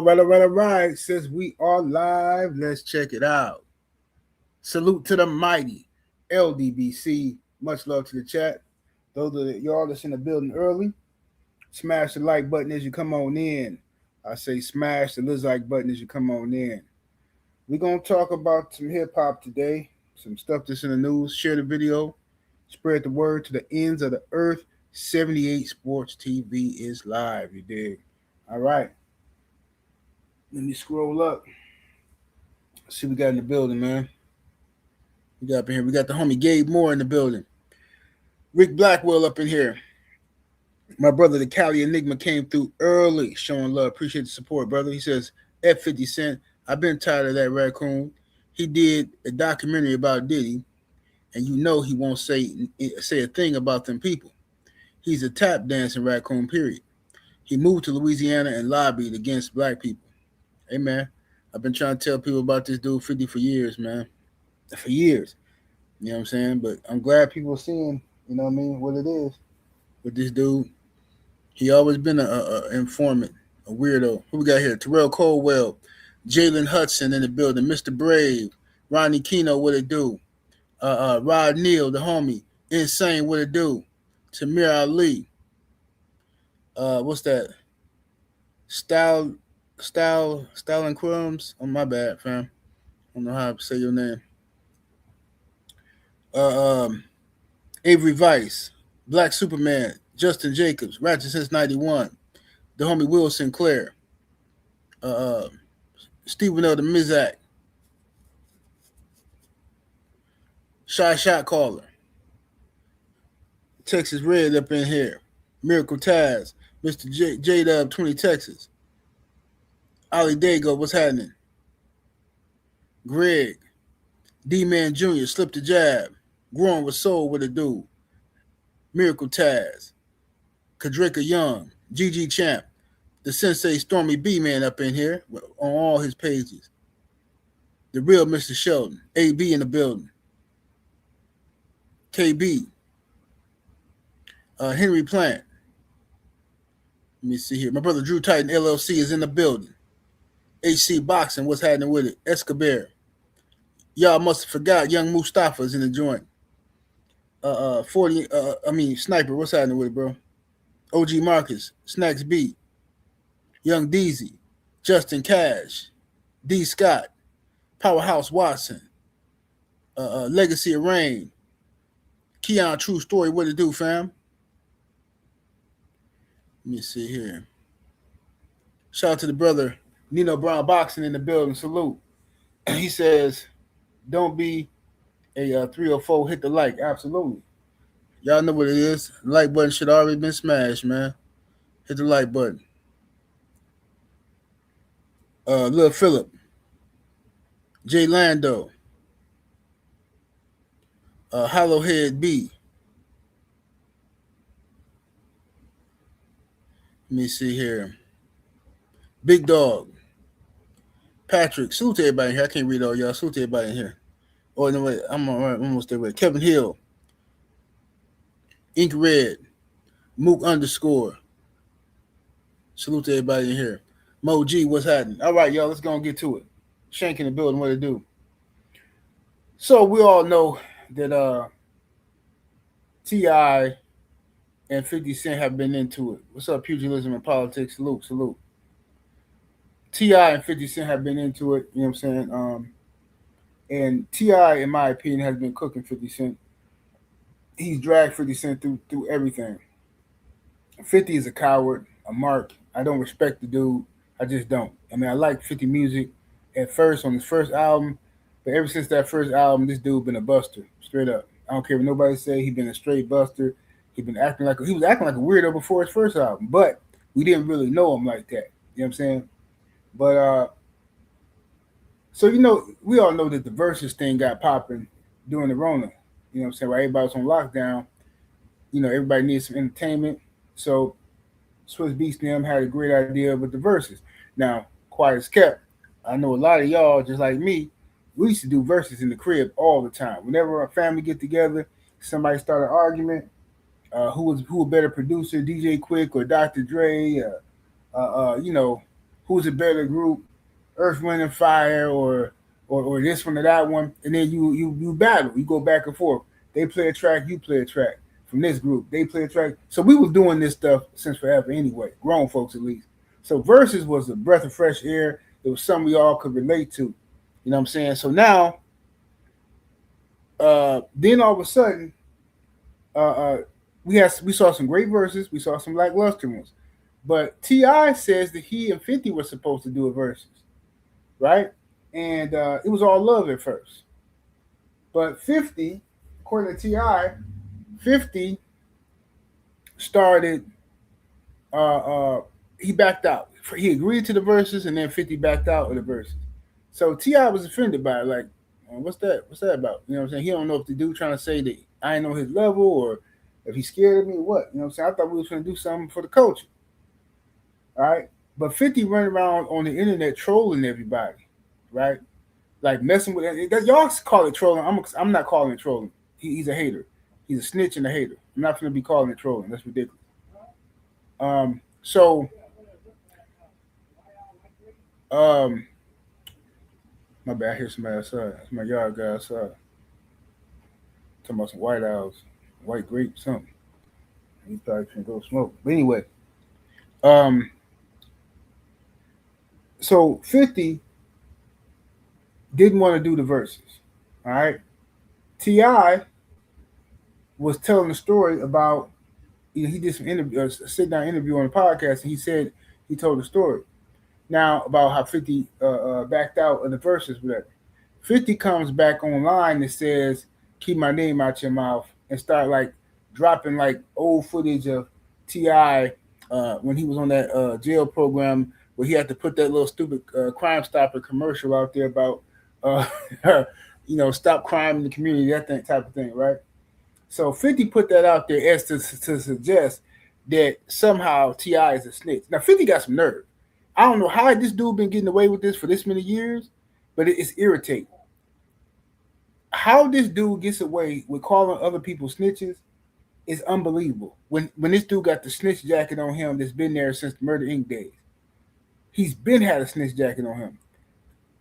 All right. Since we are live, let's check it out. Salute to the mighty LDBC. Much love to the chat. Those of y'all that's in the building early, smash the like button as you come on in. I say smash the like button as you come on in. We're going to talk about some hip hop today, some stuff that's in the news. Share the video, spread the word to the ends of the earth. 78 Sports TV is live, you dig? All right. Let me scroll up. See what we got in the building, man. We got up in here. We got the homie Gabe Moore in the building. Rick Blackwell up in here. My brother, the Cali Enigma, came through early, showing love. Appreciate the support, brother. He says, F 50 Cent, I've been tired of that raccoon. He did a documentary about Diddy, and you know he won't say a thing about them people. He's a tap dancing raccoon, period. He moved to Louisiana and lobbied against black people. Hey, man, I've been trying to tell people about this dude 50 for years, man. For years. You know what I'm saying? But I'm glad people are seeing, you know what I mean, what it is with this dude. He always been a informant, a weirdo. Who we got here? Terrell Colwell, Jalen Hudson in the building, Mr. Brave, Ronnie Keno, what it do? Rod Neal, the homie, Insane, what it do? Tamir Ali. What's that? Style and Crumbs. Oh, my bad, fam. I don't know how to say your name. Avery Vice, Black Superman, Justin Jacobs, Ratchet since 91, the homie Will Sinclair, Stephen L. the Mizak, Shy Shot Caller, Texas Red up in here, Miracle Taz, Mr. J Dub 20 Texas, Ali Dago, what's happening? Greg, D-Man Jr., Slip the Jab, Growing with Soul, what it do? Miracle Taz, Kadrika Young, GG Champ, the Sensei Stormy B-Man up in here on all his pages. The real Mr. Sheldon, AB in the building. KB, Henry Plant. Let me see here. My brother Drew Titan LLC is in the building. HC Boxing, what's happening with it? Escobar. Y'all must have forgot Young Mustafa's in the joint. 40, Sniper, what's happening with it, bro? OG Marcus, Snacks B, Young Deezy, Justin Cash, D. Scott, Powerhouse Watson, Legacy of Rain, Keon True Story, what it do, fam? Let me see here. Shout out to the brother Nino Brown Boxing in the building. Salute. He says, don't be a 304, hit the like. Absolutely. Y'all know what it is. The like button should already been smashed, man. Hit the like button. Lil Phillip, Jay Lando, Hollowhead B. Let me see here. Big Dog, Patrick. Salute to everybody here. I can't read all y'all. Salute to everybody in here. Oh, no, wait. I'm almost there. Kevin Hill, Ink Red, Mook _ Salute to everybody in here. Mo G, what's happening? All right, y'all, let's go and get to it. Shank in the building, what it do? So we all know that T.I. and 50 Cent have been into it. What's up, pugilism and politics? Salute. T.I. and 50 Cent have been into it, you know what I'm saying? And T.I., in my opinion, has been cooking 50 Cent. He's dragged 50 Cent through everything. 50 is a coward, a mark. I don't respect the dude. I just don't. I mean, I like 50 music at first on his first album, but ever since that first album, this dude been a buster, straight up. I don't care what nobody say. He been a straight buster. He was acting like a weirdo before his first album, but we didn't really know him like that. You know what I'm saying? But so we all know that the versus thing got popping during the Rona. You know what I'm saying? While everybody was on lockdown, everybody needs some entertainment. So Swiss Beats and them had a great idea with the verses. Now, quiet as kept, I know a lot of y'all, just like me, we used to do verses in the crib all the time. Whenever our family get together, somebody start an argument, who a better producer, DJ Quick or Dr. Dre, who's a better group, Earth, Wind, and Fire, or this one or that one, and then you battle. You go back and forth. They play a track, you play a track from this group. They play a track. So we was doing this stuff since forever anyway, grown folks at least. So verses was a breath of fresh air. It was something we all could relate to. You know what I'm saying? So now, then all of a sudden, we saw some great verses. We saw some lackluster ones. But T.I. says that he and 50 were supposed to do a verses, right? And it was all love at first. But 50, according to T.I., 50 started, he backed out. He agreed to the verses, and then 50 backed out of the verses. So T.I. was offended by it, like, what's that? What's that about? You know what I'm saying? He don't know if the dude trying to say that I ain't on his level, or if he's scared of me, or what? You know what I'm saying? I thought we was going to do something for the culture. All right? But 50 running around on the internet trolling everybody, right? Like messing with it. Y'all call it trolling. I'm not calling it trolling. He's a hater. He's a snitch and a hater. I'm not going to be calling it trolling. That's ridiculous. So my bad. I hear somebody outside. That's my yard guy outside. Talking about some white owls, white grape, something. He probably can go smoke. But anyway, so 50 didn't want to do the verses. All right. T.I. was telling a story about, he did some interview, a sit down interview on the podcast, and he told a story now about how 50 backed out of the verses, whatever. 50 comes back online and says, "Keep my name out your mouth," and start like dropping like old footage of T.I. When he was on that jail program where he had to put that little stupid Crime Stopper commercial out there about stop crime in the community, that type of thing, right? So 50 put that out there as to suggest that somehow T.I. is a snitch. Now 50 got some nerve. I don't know how this dude been getting away with this for this many years, but it's irritating. How this dude gets away with calling other people snitches is unbelievable. When this dude got the snitch jacket on him that's been there since the Murder Inc. days. He's been had a snitch jacket on him,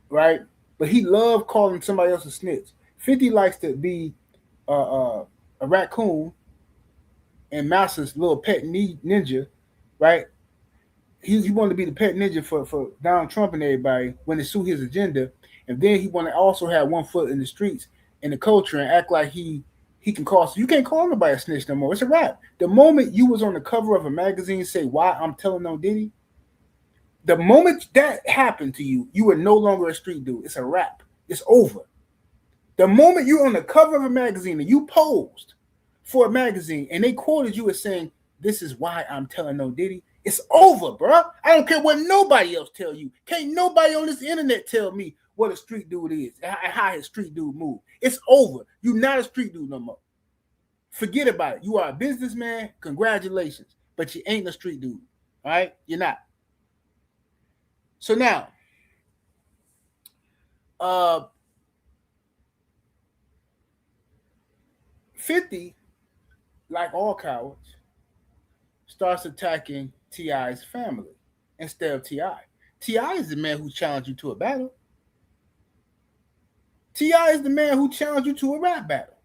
right? But he loved calling somebody else a snitch. 50 likes to be a raccoon and Mouse's little pet ninja, right? He wanted to be the pet ninja for Donald Trump and everybody when it suit his agenda, and then he want to also have one foot in the streets in the culture and act like he can call. So you can't call nobody a snitch no more. It's a wrap. The moment you was on the cover of a magazine say why I'm telling no Diddy, the moment that happened to you, you were no longer a street dude. It's a wrap. It's over. The moment you're on the cover of a magazine and you posed for a magazine and they quoted you as saying, "This is why I'm telling no Diddy," it's over, bro. I don't care what nobody else tell you. Can't nobody on this internet tell me what a street dude is and how his street dude move. It's over. You're not a street dude no more. Forget about it. You are a businessman. Congratulations. But you ain't a street dude. All right? You're not. So now, 50, like all cowards, starts attacking T.I.'s family instead of T.I. T.I. is the man who challenged you to a battle. T.I. is the man who challenged you to a rap battle.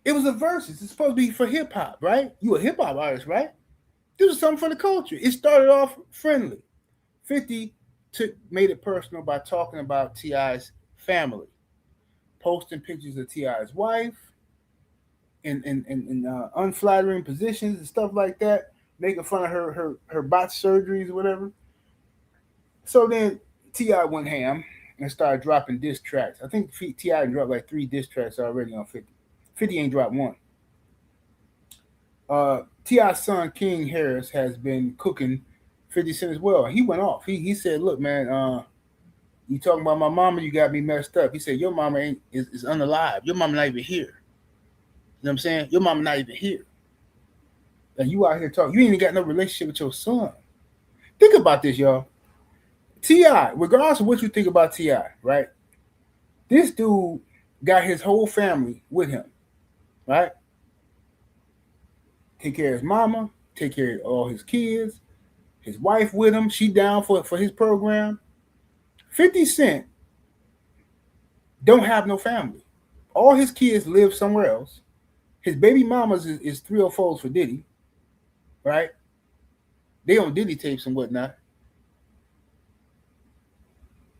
It was a versus. It's supposed to be for hip hop, right? You a hip hop artist, right? This was something for the culture. It started off friendly. 50 made it personal by talking about T.I.'s family, posting pictures of T.I.'s wife in unflattering positions and stuff like that, making fun of her botched surgeries or whatever. So then T.I. went ham and started dropping diss tracks. I think T.I. dropped like 3 diss tracks already on 50. 50 ain't dropped one. T.I.'s son King Harris has been cooking 50 Cent as well. He went off. He said, "Look, man, you talking about my mama, you got me messed up." He said, "Your mama is unalive. Your mama not even here." You know what I'm saying? Your mama not even here. And you out here talking. You ain't even got no relationship with your son. Think about this, y'all. T.I., regardless of what you think about T.I., right? This dude got his whole family with him, right? Take care of his mama, take care of all his kids, His wife with him. She down for his program. 50 Cent don't have no family. All his kids live somewhere else. His baby mamas is 304s for Diddy, right? They on Diddy tapes and whatnot.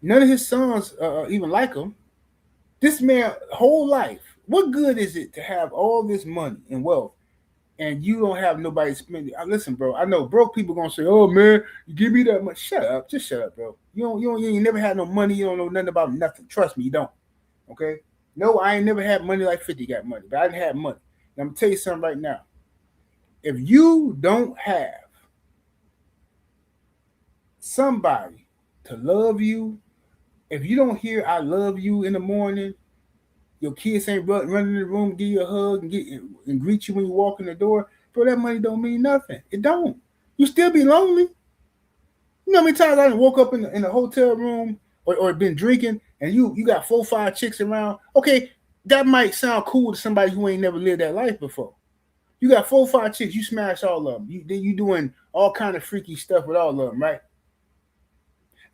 None of his sons even like him. This man, whole life, what good is it to have all this money and wealth and you don't have nobody spending? Listen, bro, I know broke people gonna say, "Oh man, you give me that much." Shut up, just shut up, bro. You never had no money. You don't know nothing about nothing. Trust me, you don't. Okay? No, I ain't never had money like 50 got money, but I didn't have money. And I'm gonna tell you something right now. If you don't have somebody to love you, if you don't hear "I love you" in the morning, your kids ain't running in the room, give you a hug and greet you when you walk in the door, bro, that money don't mean nothing. It don't. You still be lonely. You know how many times I done woke up in the hotel room or been drinking and you got 4 or 5 chicks around? Okay, that might sound cool to somebody who ain't never lived that life before. You got 4 or 5 chicks, you smash all of them. You doing all kind of freaky stuff with all of them, right?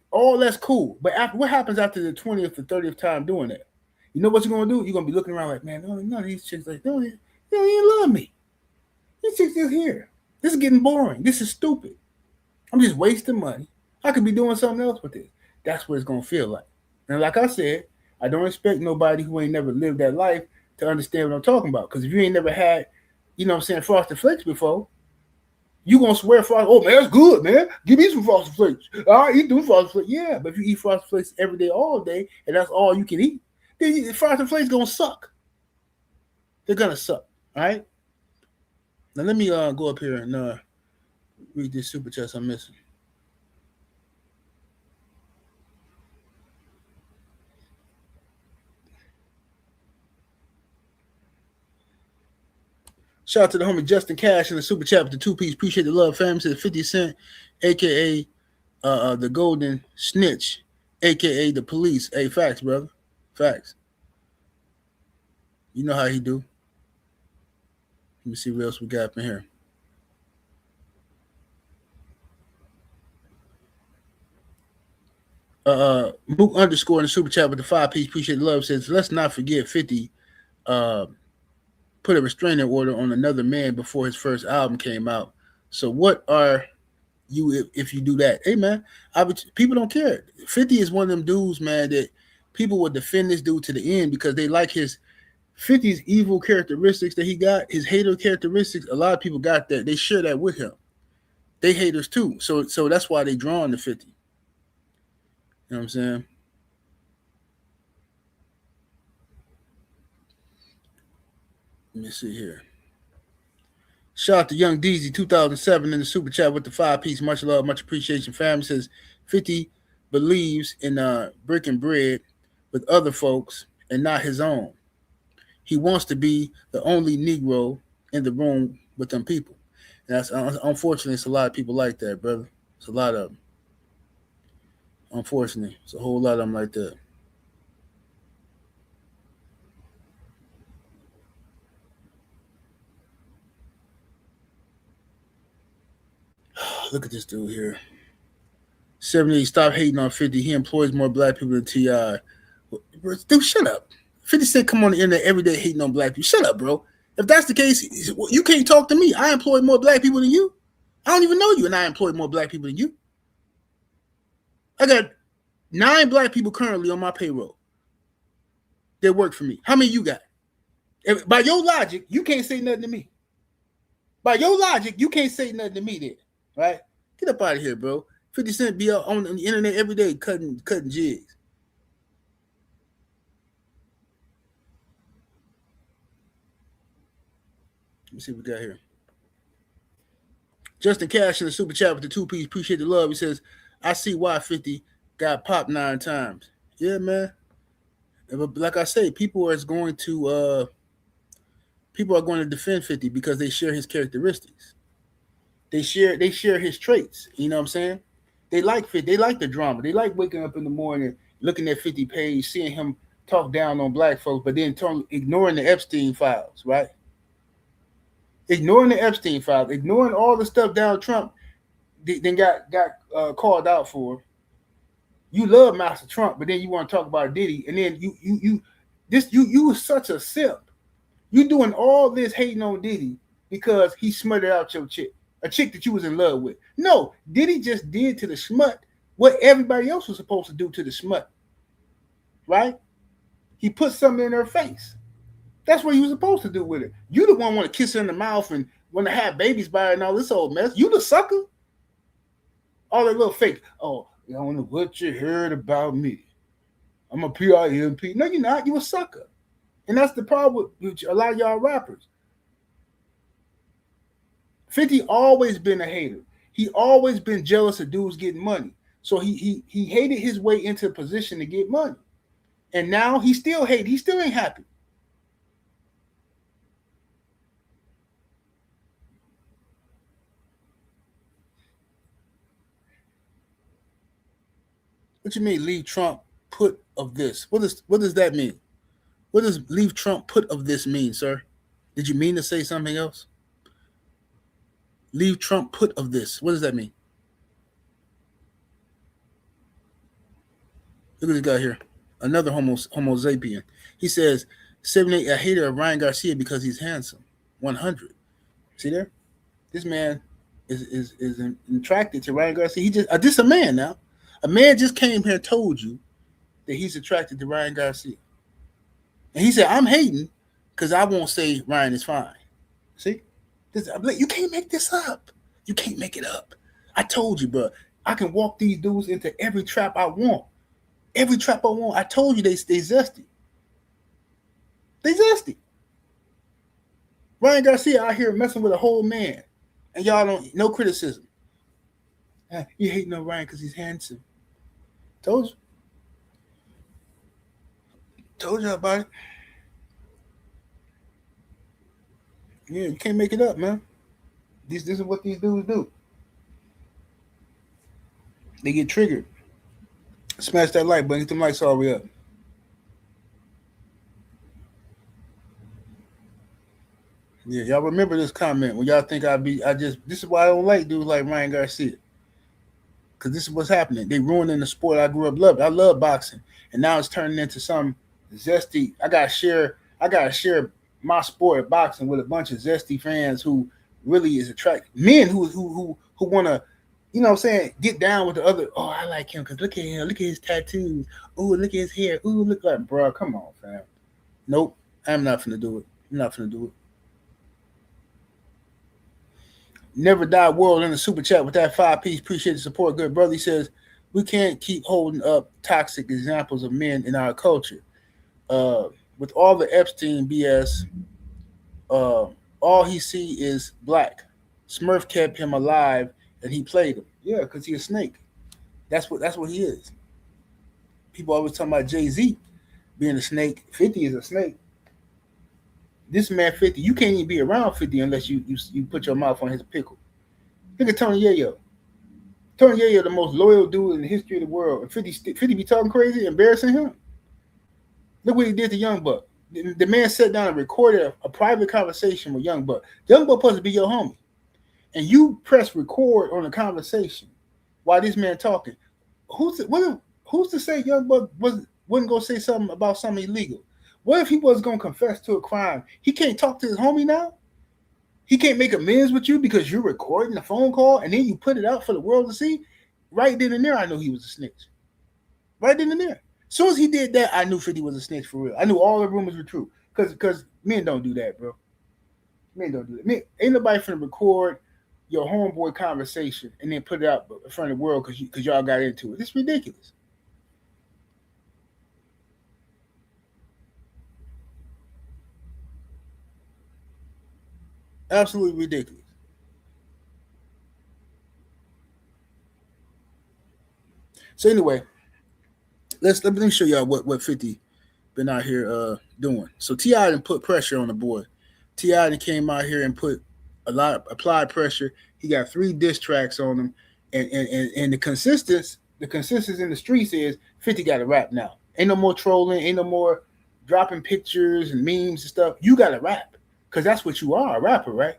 All that's cool. But what happens after the 20th or 30th time doing that? You know what you're going to do? You're going to be looking around like, man, none of these chicks, like, they don't even love me. These chicks just here. This is getting boring. This is stupid. I'm just wasting money. I could be doing something else with this. That's what it's going to feel like. And like I said, I don't expect nobody who ain't never lived that life to understand what I'm talking about. Because if you ain't never had, you know what I'm saying, Frosted Flakes before, you going to swear Frosted, oh, man, that's good, man. Give me some Frosted Flakes. I eat them Frosted Flakes. Yeah, but if you eat Frosted Flakes every day, all day, and that's all you can eat, then Frosted Flakes going to suck. They're going to suck, all right? Now, let me go up here and read this super chat I'm missing. Shout out to the homie Justin Cash in the super chat with the 2-piece. Appreciate the love, fam. Says 50 Cent, a.k.a. The Golden Snitch, a.k.a. the police. Hey, facts, brother. Facts. You know how he do. Let me see what else we got up in here. Mook underscore in the super chat with the 5-piece. Appreciate the love. Says, let's not forget 50 put a restraining order on another man before his first album came out. So what are you if you do that? Hey, man, people don't care. 50 is one of them dudes, man, that people will defend this dude to the end because they like his 50's evil characteristics that he got, his hater characteristics. A lot of people got that. They share that with him. They haters too. So that's why they drawn to 50. You know what I'm saying? Let me see here. Shout out to Young Deezy 2007 in the super chat with the 5-piece. Much love, much appreciation. Family says 50 believes in breaking bread with other folks and not his own. He wants to be the only Negro in the room with them people. And that's unfortunately, it's a lot of people like that, brother. It's a lot of them. Unfortunately, it's a whole lot of them like that. Look at this dude here. 70, stop hating on 50. He employs more black people than T.I. Dude, shut up. 50 Cent come on the internet every day hating on black people. Shut up, bro. If that's the case, you can't talk to me. I employ more black people than you. I don't even know you, and I employ more black people than you. I got 9 black people currently on my payroll that work for me. How many you got? By your logic, you can't say nothing to me. By your logic, you can't say nothing to me then, right? Get up out of here, bro. 50 Cent be out on the internet every day cutting jigs. Let me see what we got here. Justin Cash in the super chat with the 2-piece. Appreciate the love. He says, I see why 50 got popped 9 times. Yeah, man. But like I say, people are going to defend 50 because they share his characteristics. They share his traits. You know what I'm saying? They like 50. They like the drama. They like waking up in the morning, looking at 50 page, seeing him talk down on black folks, but then ignoring the Epstein files, right? Ignoring the Epstein files, ignoring all the stuff Donald Trump then got called out for. You love Master Trump, but then you want to talk about Diddy, and then you was such a simp. You doing all this hating on Diddy because he smutted out your chick, a chick that you was in love with. No, Diddy just did to the smut what everybody else was supposed to do to the smut, right? He put something in her face. That's what he was supposed to do with it. You the one want to kiss her in the mouth and want to have babies by her and all this old mess. You the sucker. All that little fake. Oh, I don't know what you heard about me. I'm a PIMP. No, you're not. You a sucker. And that's the problem with a lot of y'all rappers. 50 always been a hater. He always been jealous of dudes getting money. So he hated his way into a position to get money. And now he still hate. He still ain't happy. What you mean leave Trump put of this? What does that mean? What does leave Trump put of this mean, sir? Did you mean to say something else? Leave Trump put of this. What does that mean? Look at this guy here. Another homo sapien. He says 78 a hater of Ryan Garcia because he's handsome. 100. See there? This man is attracted to Ryan Garcia. He just this a man now. A man just came here and told you that he's attracted to Ryan Garcia. And he said, I'm hating because I won't say Ryan is fine. See? You can't make this up. You can't make it up. I told you, bro. I can walk these dudes into every trap I want. Every trap I want. I told you they zesty. They zesty. Ryan Garcia out here messing with a whole man. And y'all don't, no criticism. You hating on Ryan because he's handsome. Told you. Told you about it. Yeah, you can't make it up, man. This is what these dudes do. They get triggered. Smash that like button. Get them likes all the way up. Yeah, y'all remember this comment when y'all think this is why I don't like dudes like Ryan Garcia. Because this is what's happening. They ruining the sport I grew up loving. I love boxing. And now it's turning into some zesty. I gotta share my sport of boxing with a bunch of zesty fans who really is attracted. Men who wanna, you know what I'm saying, get down with the other. Oh, I like him because look at him, look at his tattoos. Oh, look at his hair. Oh, look like, bro, come on, fam. Nope, I'm not finna do it. I'm not finna do it. Never Die World in the super chat with that 5-piece. Appreciate the support, good brother. He says, we can't keep holding up toxic examples of men in our culture. With all the Epstein BS, all he see is black. Smurf kept him alive and he played him. Yeah, because he's a snake. That's what he is. People always talking about Jay-Z being a snake. 50 is a snake. This man 50, you can't even be around 50 unless you put your mouth on his pickle. Look at Tony Yayo. Tony Yayo, the most loyal dude in the history of the world. And 50 be talking crazy, embarrassing him. Look what he did to Young Buck. The man sat down and recorded a private conversation with Young Buck. Young Buck supposed to be your homie. And you press record on a conversation while this man talking. Who's to say Young Buck wasn't going to say something about something illegal? What if he was going to confess to a crime? He can't talk to his homie now? He can't make amends with you because you're recording a phone call and then you put it out for the world to see? Right then and there, I knew he was a snitch. Right then and there. As soon as he did that, I knew 50 was a snitch for real. I knew all the rumors were true. Because men don't do that, bro. Men don't do that. Men, ain't nobody finna record your homeboy conversation and then put it out in front of the world because y'all got into it. It's ridiculous. Absolutely ridiculous. So anyway, let me show y'all what 50 been out here doing. So T.I. done put pressure on the boy. T.I. done came out here and applied pressure. He got 3 diss tracks on him, and the consistency in the streets is 50 got to rap now. Ain't no more trolling. Ain't no more dropping pictures and memes and stuff. You got to rap because that's what you are, a rapper, right?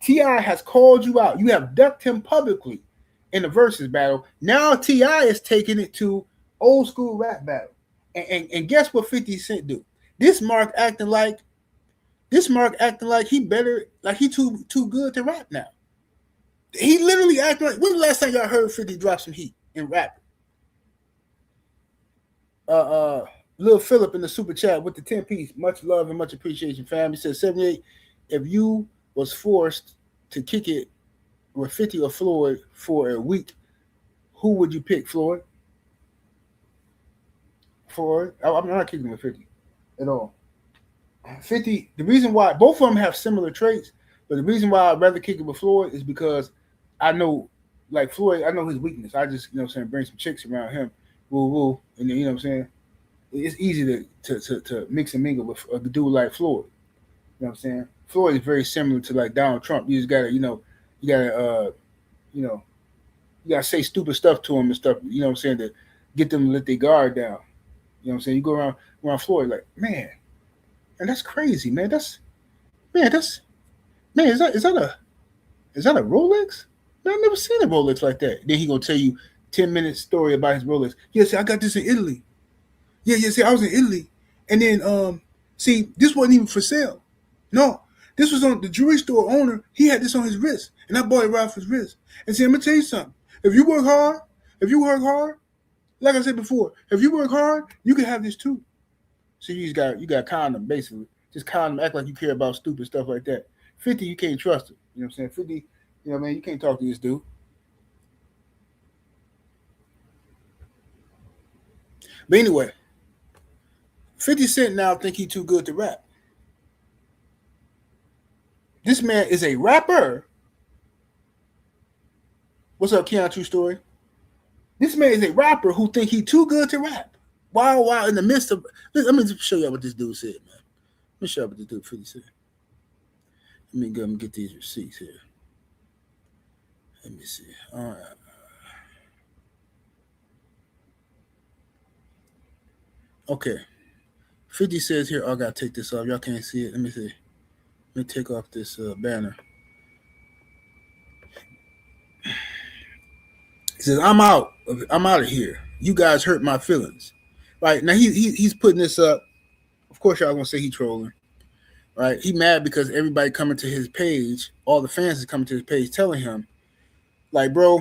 T.I. has called you out. You have ducked him publicly in the versus battle. Now T.I. is taking it to old school rap battle. And guess what 50 Cent do? This Mark acting like he better, like he too good to rap now. He literally acting like, when the last time y'all heard 50 drop some heat in rap? Lil Phillip in the super chat with the 10 piece. Much love and much appreciation, fam. He says 78. If you was forced to kick it with 50 or Floyd for a week, who would you pick, Floyd? Floyd? I'm not kicking with 50 at all. 50, the reason why both of them have similar traits, but the reason why I'd rather kick it with Floyd is because I know, like Floyd, I know his weakness. I just, you know what I'm saying, bring some chicks around him, woo woo, and then, you know what I'm saying, it's easy to mix and mingle with a dude like Floyd. You know what I'm saying? Floyd is very similar to like Donald Trump. You just gotta, you know, you gotta, you know, you gotta say stupid stuff to him and stuff. You know what I'm saying, to get them to let their guard down. You know what I'm saying? You go around Floyd like, man, and that's crazy, man. That's man. Is that a Rolex? Man, I've never seen a Rolex like that. Then he gonna tell you 10 minute story about his Rolex. Yeah, see, I got this in Italy. Yeah. See, I was in Italy, and then see, this wasn't even for sale. No, this was on the jewelry store owner. He had this on his wrist, and I bought it right off his wrist. And see, I'm gonna tell you something. If you work hard, like I said before, if you work hard, you can have this too. So you got condom basically. Just condom, act like you care about stupid stuff like that. 50, you can't trust him. You know what I'm saying? 50, you know what I mean? You can't talk to this dude. But anyway, 50 Cent now think he too good to rap. This man is a rapper. What's up, Keon True Story? This man is a rapper who think he too good to rap. While in the midst of, let me show you what this dude said, man. Let me show you what this dude 50 said. Let me go and get these receipts here. Let me see. All right. Okay. 50 says here, oh, I gotta take this off. Y'all can't see it. Let me see. Let me take off this banner. He says, I'm out of here. You guys hurt my feelings. Right now he's putting this up. Of course, y'all gonna say he trolling. Right? He mad because everybody coming to his page, all the fans is coming to his page telling him, like, bro,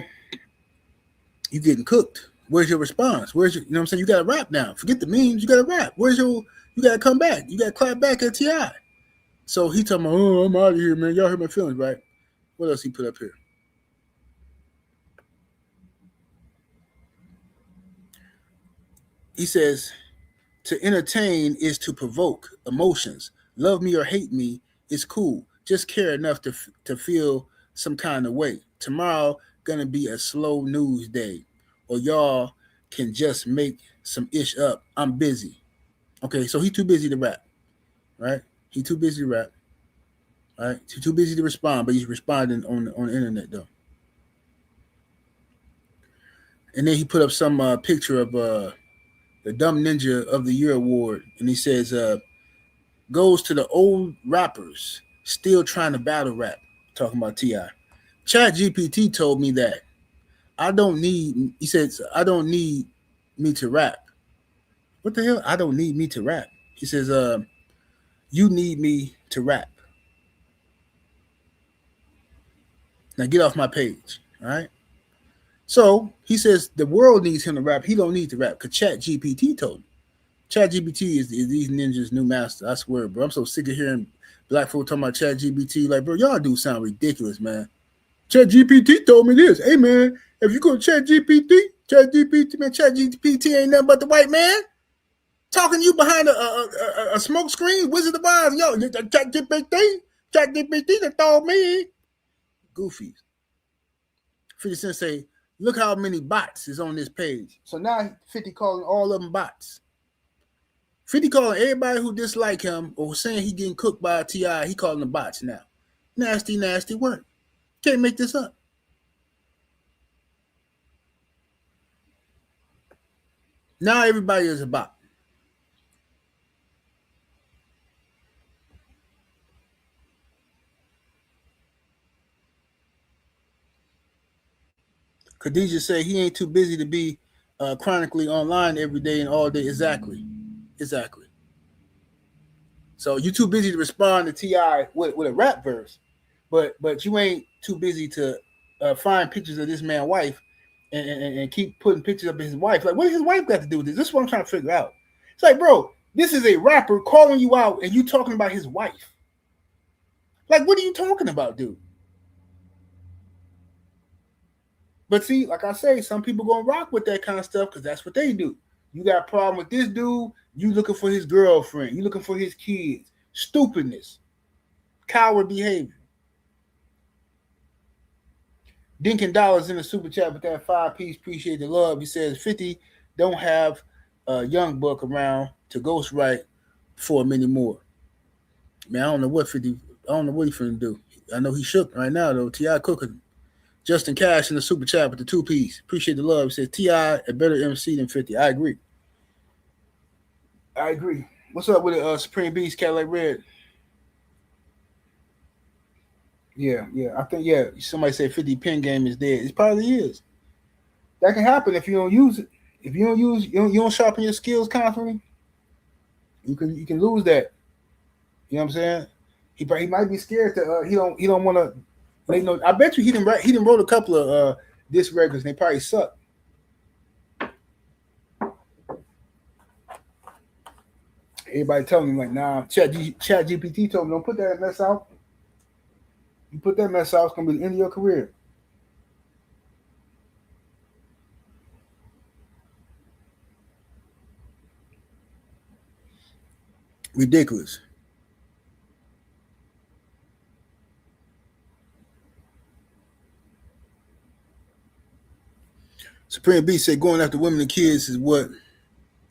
you getting cooked. Where's your response? Where's your, you know what I'm saying? You gotta rap now. Forget the memes, you gotta rap. You gotta come back. You gotta clap back at T.I. So he talking about, oh, I'm out of here, man. Y'all hurt my feelings, right? What else he put up here? He says, to entertain is to provoke emotions. Love me or hate me is cool. Just care enough to feel some kind of way. Tomorrow gonna be a slow news day, or y'all can just make some ish up. I'm busy. Okay, so he too busy to rap, right? He too busy to rap, right? He too busy to respond, but he's responding on the internet though. And then he put up some picture of the Dumb Ninja of the Year award, and he says, goes to the old rappers still trying to battle rap. Talking about T.I. Chat GPT told me that he says, I don't need me to rap. What the hell? I don't need me to rap. He says, you need me to rap. Now get off my page. All right. So he says the world needs him to rap. He don't need to rap because Chat GPT told him. Chat GPT is these ninjas' new master. I swear, bro. I'm so sick of hearing black folk talking about Chat GPT. Like, bro, y'all do sound ridiculous, man. Chat GPT told me this. Hey, man, if you go to Chat GPT, man, Chat GPT ain't nothing but the white man talking to you behind a smoke screen. Wizard of Oz, yo, Chat GPT that told me. Goofies. 50 Cent say, look how many bots is on this page. So now 50 calling all of them bots. 50 calling everybody who dislike him or saying he getting cooked by a T.I., he calling them bots now. Nasty, nasty work. Can't make this up. Now everybody is a bot. Khadijah say he ain't too busy to be chronically online every day and all day. Exactly. So you too busy to respond to Ti with a rap verse, but you ain't too busy to find pictures of this man's wife and keep putting pictures of his wife. Like, what does his wife got to do with this? This is what I'm trying to figure out. It's like, bro, this is a rapper calling you out and you talking about his wife. Like, what are you talking about, dude? But see, like I say, some people gonna rock with that kind of stuff because that's what they do. You got a problem with this dude, you looking for his girlfriend, you looking for his kids. Stupidness, coward behavior. Dinkin Dollars in the super chat with that 5-piece. Appreciate the love. He says 50 don't have a young buck around to ghostwrite for him anymore. Man, I don't know what 50. I don't know what he's finna do. I know he shook right now though. Ti cooking. Justin Cash in the super chat with the 2-piece. Appreciate the love. He says Ti a better MC than 50. I agree. What's up with it, Supreme Beast, Cadillac Red? Yeah. I think somebody said 50 pin game is dead. It probably is. That can happen if you don't use it. If you don't sharpen your skills constantly, you can lose that. You know what I'm saying? He might be scared to he don't want to make no. I bet you he didn't wrote a couple of disc records and they probably suck. Everybody telling me like, nah, Chat GPT told me don't put that mess out. You put that mess out, it's gonna be the end of your career. Ridiculous. Supreme B said going after women and kids is what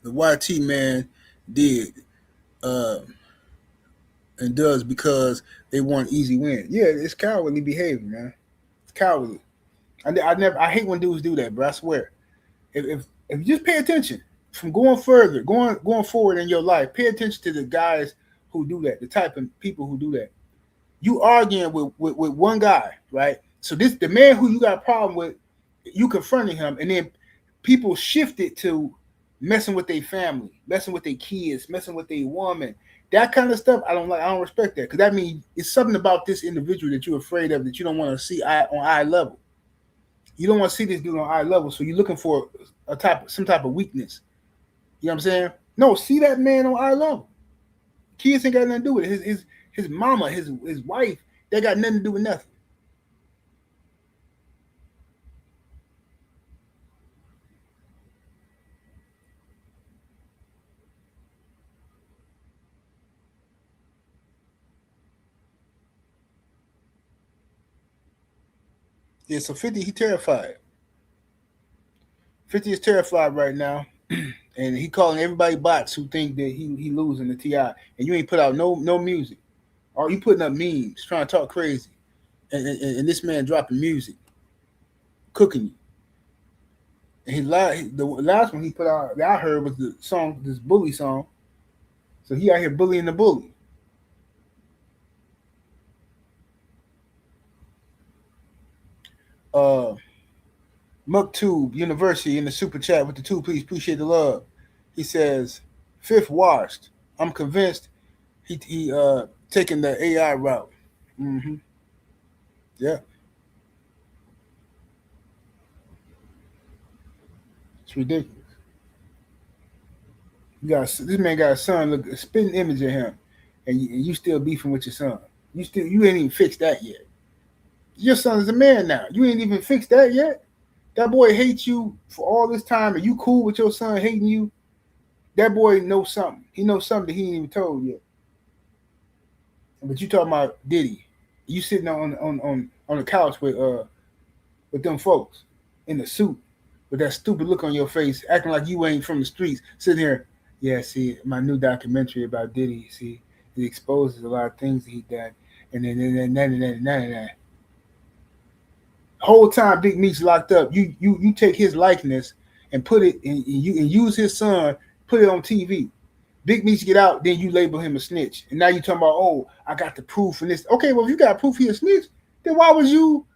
the YT man did and does because they want easy win. Yeah, it's cowardly behavior, man. It's cowardly. I hate when dudes do that, bro. I swear. If you just pay attention from going further, going forward in your life, pay attention to the guys who do that, the type of people who do that. You arguing with one guy, right? So the man who you got a problem with, you confronting him, and then people shift it to messing with their family, messing with their kids, messing with their woman. That kind of stuff, I don't like. I don't respect that because that means it's something about this individual that you're afraid of that you don't want to see on eye level. You don't want to see this dude on eye level, so you're looking for some type of weakness. You know what I'm saying? No, see that man on eye level. Kids ain't got nothing to do with it. His mama, his wife, they got nothing to do with nothing. Yeah, so 50, he terrified. 50 is terrified right now, and he calling everybody bots who think that he losing the Ti, and you ain't put out no music, or you putting up memes, trying to talk crazy, and this man dropping music, cooking you. And the last one he put out that I heard was the song, this bully song. So he out here bullying the bully. Muktube University in the super chat with the 2-piece. Appreciate the love. He says, fifth washed. I'm convinced he taking the AI route. Mm-hmm. Yeah. It's ridiculous. This man got a son, look, a spitting image of him, and you still beefing with your son. You ain't even fixed that yet. Your son is a man now. You ain't even fixed that yet. That boy hates you for all this time, and you cool with your son hating you. That boy knows something. He knows something that he ain't even told yet. But you talking about Diddy? You sitting on the couch with them folks in the suit with that stupid look on your face, acting like you ain't from the streets, sitting here. Yeah, see, my new documentary about Diddy. See, it exposes a lot of things that he done, and then whole time Big Meech's locked up, you take his likeness and put it in, and use his son, put it on TV. Big Meech get out, then you label him a snitch, and now you talking about, oh, I got the proof and this. Okay, well, if you got proof he a snitch, then why was you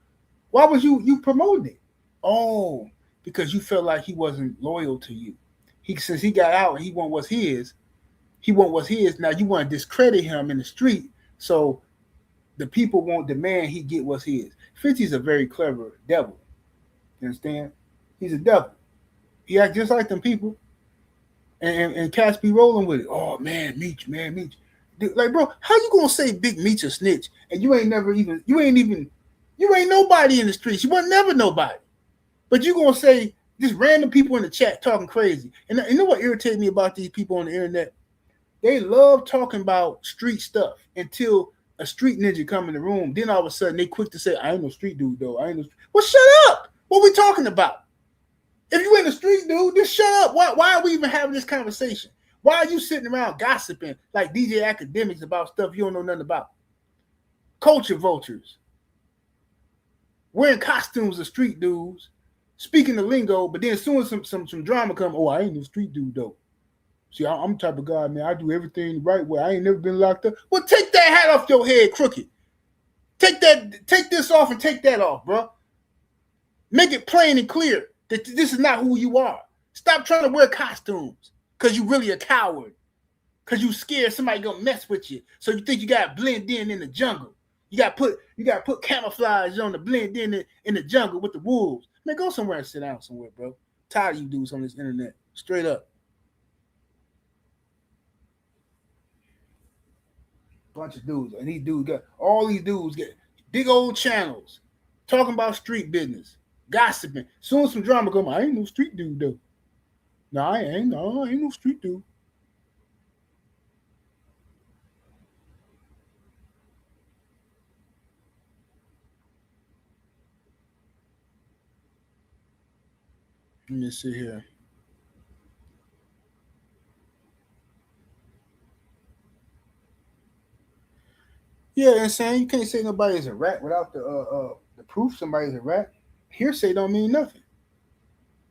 promoting it? Oh, because you felt like he wasn't loyal to you. Since he got out, he want what's his. He want what's his. Now you want to discredit him in the street, so the people won't demand he get what's his. 50's a very clever devil. You understand? He's a devil. He act just like them people, and cats be rolling with it. Oh man, Meech, man, Meech. Like, bro, how you gonna say Big Meech a snitch and you ain't nobody in the streets. You weren't never nobody. But you gonna say just random people in the chat talking crazy. And you know what irritates me about these people on the internet? They love talking about street stuff until a street ninja come in the room. Then all of a sudden they quick to say, I ain't no street dude though. I ain't no. Well, shut up. What we talking about? If you ain't a street dude, just shut up. Why are we even having this conversation? Why are you sitting around gossiping like DJ Academics about stuff you don't know nothing about? Culture vultures. Wearing costumes of street dudes, speaking the lingo, but then as soon as some drama come, oh, I ain't no street dude though. See, I'm the type of guy, man. I do everything the right way. I ain't never been locked up. Well, take that hat off your head, crooked. Take this off and take that off, bro. Make it plain and clear that this is not who you are. Stop trying to wear costumes because you really a coward. Because you scared somebody gonna mess with you. So you think you gotta blend in the jungle. You gotta put camouflage on to blend in the jungle with the wolves. Man, go somewhere and sit down somewhere, bro. Tired of you dudes on this internet. Straight up. Bunch of dudes. And all these dudes get big old channels talking about street business, gossiping. Soon as some drama come, I ain't no street dude though. No, I ain't no street dude. Let me see here. Yeah, and saying you can't say nobody's a rat without the proof somebody's a rat. Hearsay don't mean nothing.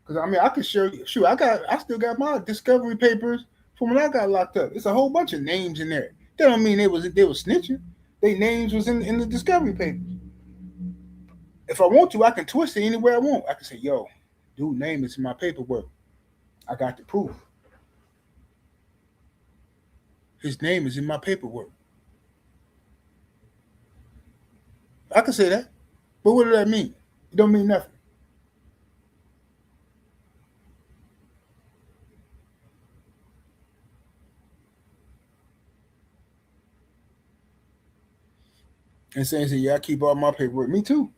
Because I mean, I can show you. Shoot, I still got my discovery papers from when I got locked up. It's a whole bunch of names in there. That don't mean they was snitching. Their names was in the discovery papers. If I want to, I can twist it anywhere I want. I can say, yo, dude, name is in my paperwork. I got the proof. His name is in my paperwork. I can say that. But what does that mean? It don't mean nothing. And saying, yeah, I keep all my paperwork. Me too.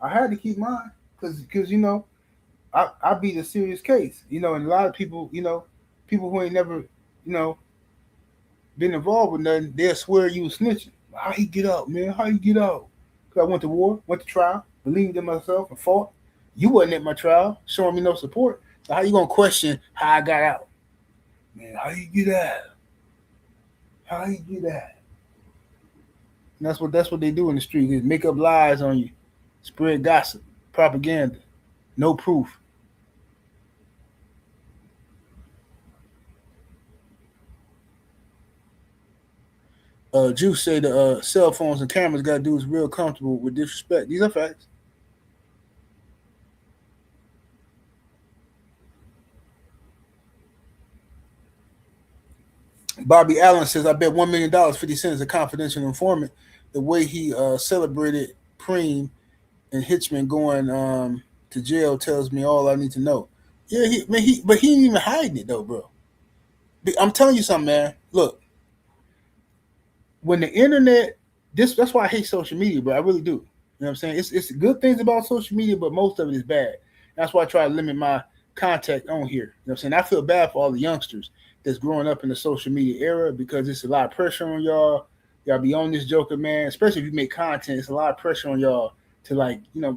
I had to keep mine because you know I beat a serious case. You know, and a lot of people, people who ain't never, you know, been involved with nothing, they'll swear you was snitching. How you get out, man? How you get out? Because I went to war, went to trial, believed in myself, and fought. You wasn't at my trial, showing me no support. So how you gonna question how I got out? Man, how you get out? How you get out? And that's what they do in the street. Is make up lies on you, spread gossip, propaganda, no proof. Juice say the cell phones and cameras got dudes real comfortable with disrespect. These are facts. Bobby Allen says, I bet $1 million 50 Cent is a confidential informant. The way he celebrated Preem and Hitchman going to jail tells me all I need to know. Yeah, but he ain't even hiding it though, bro. I'm telling you something, man. Look, when the internet, that's why I hate social media, bro. I really do. You know what I'm saying? It's good things about social media, but most of it is bad. That's why I try to limit my contact on here. You know what I'm saying? I feel bad for all the youngsters that's growing up in the social media era because it's a lot of pressure on y'all. Y'all be on this joker, man. Especially if you make content, it's a lot of pressure on y'all to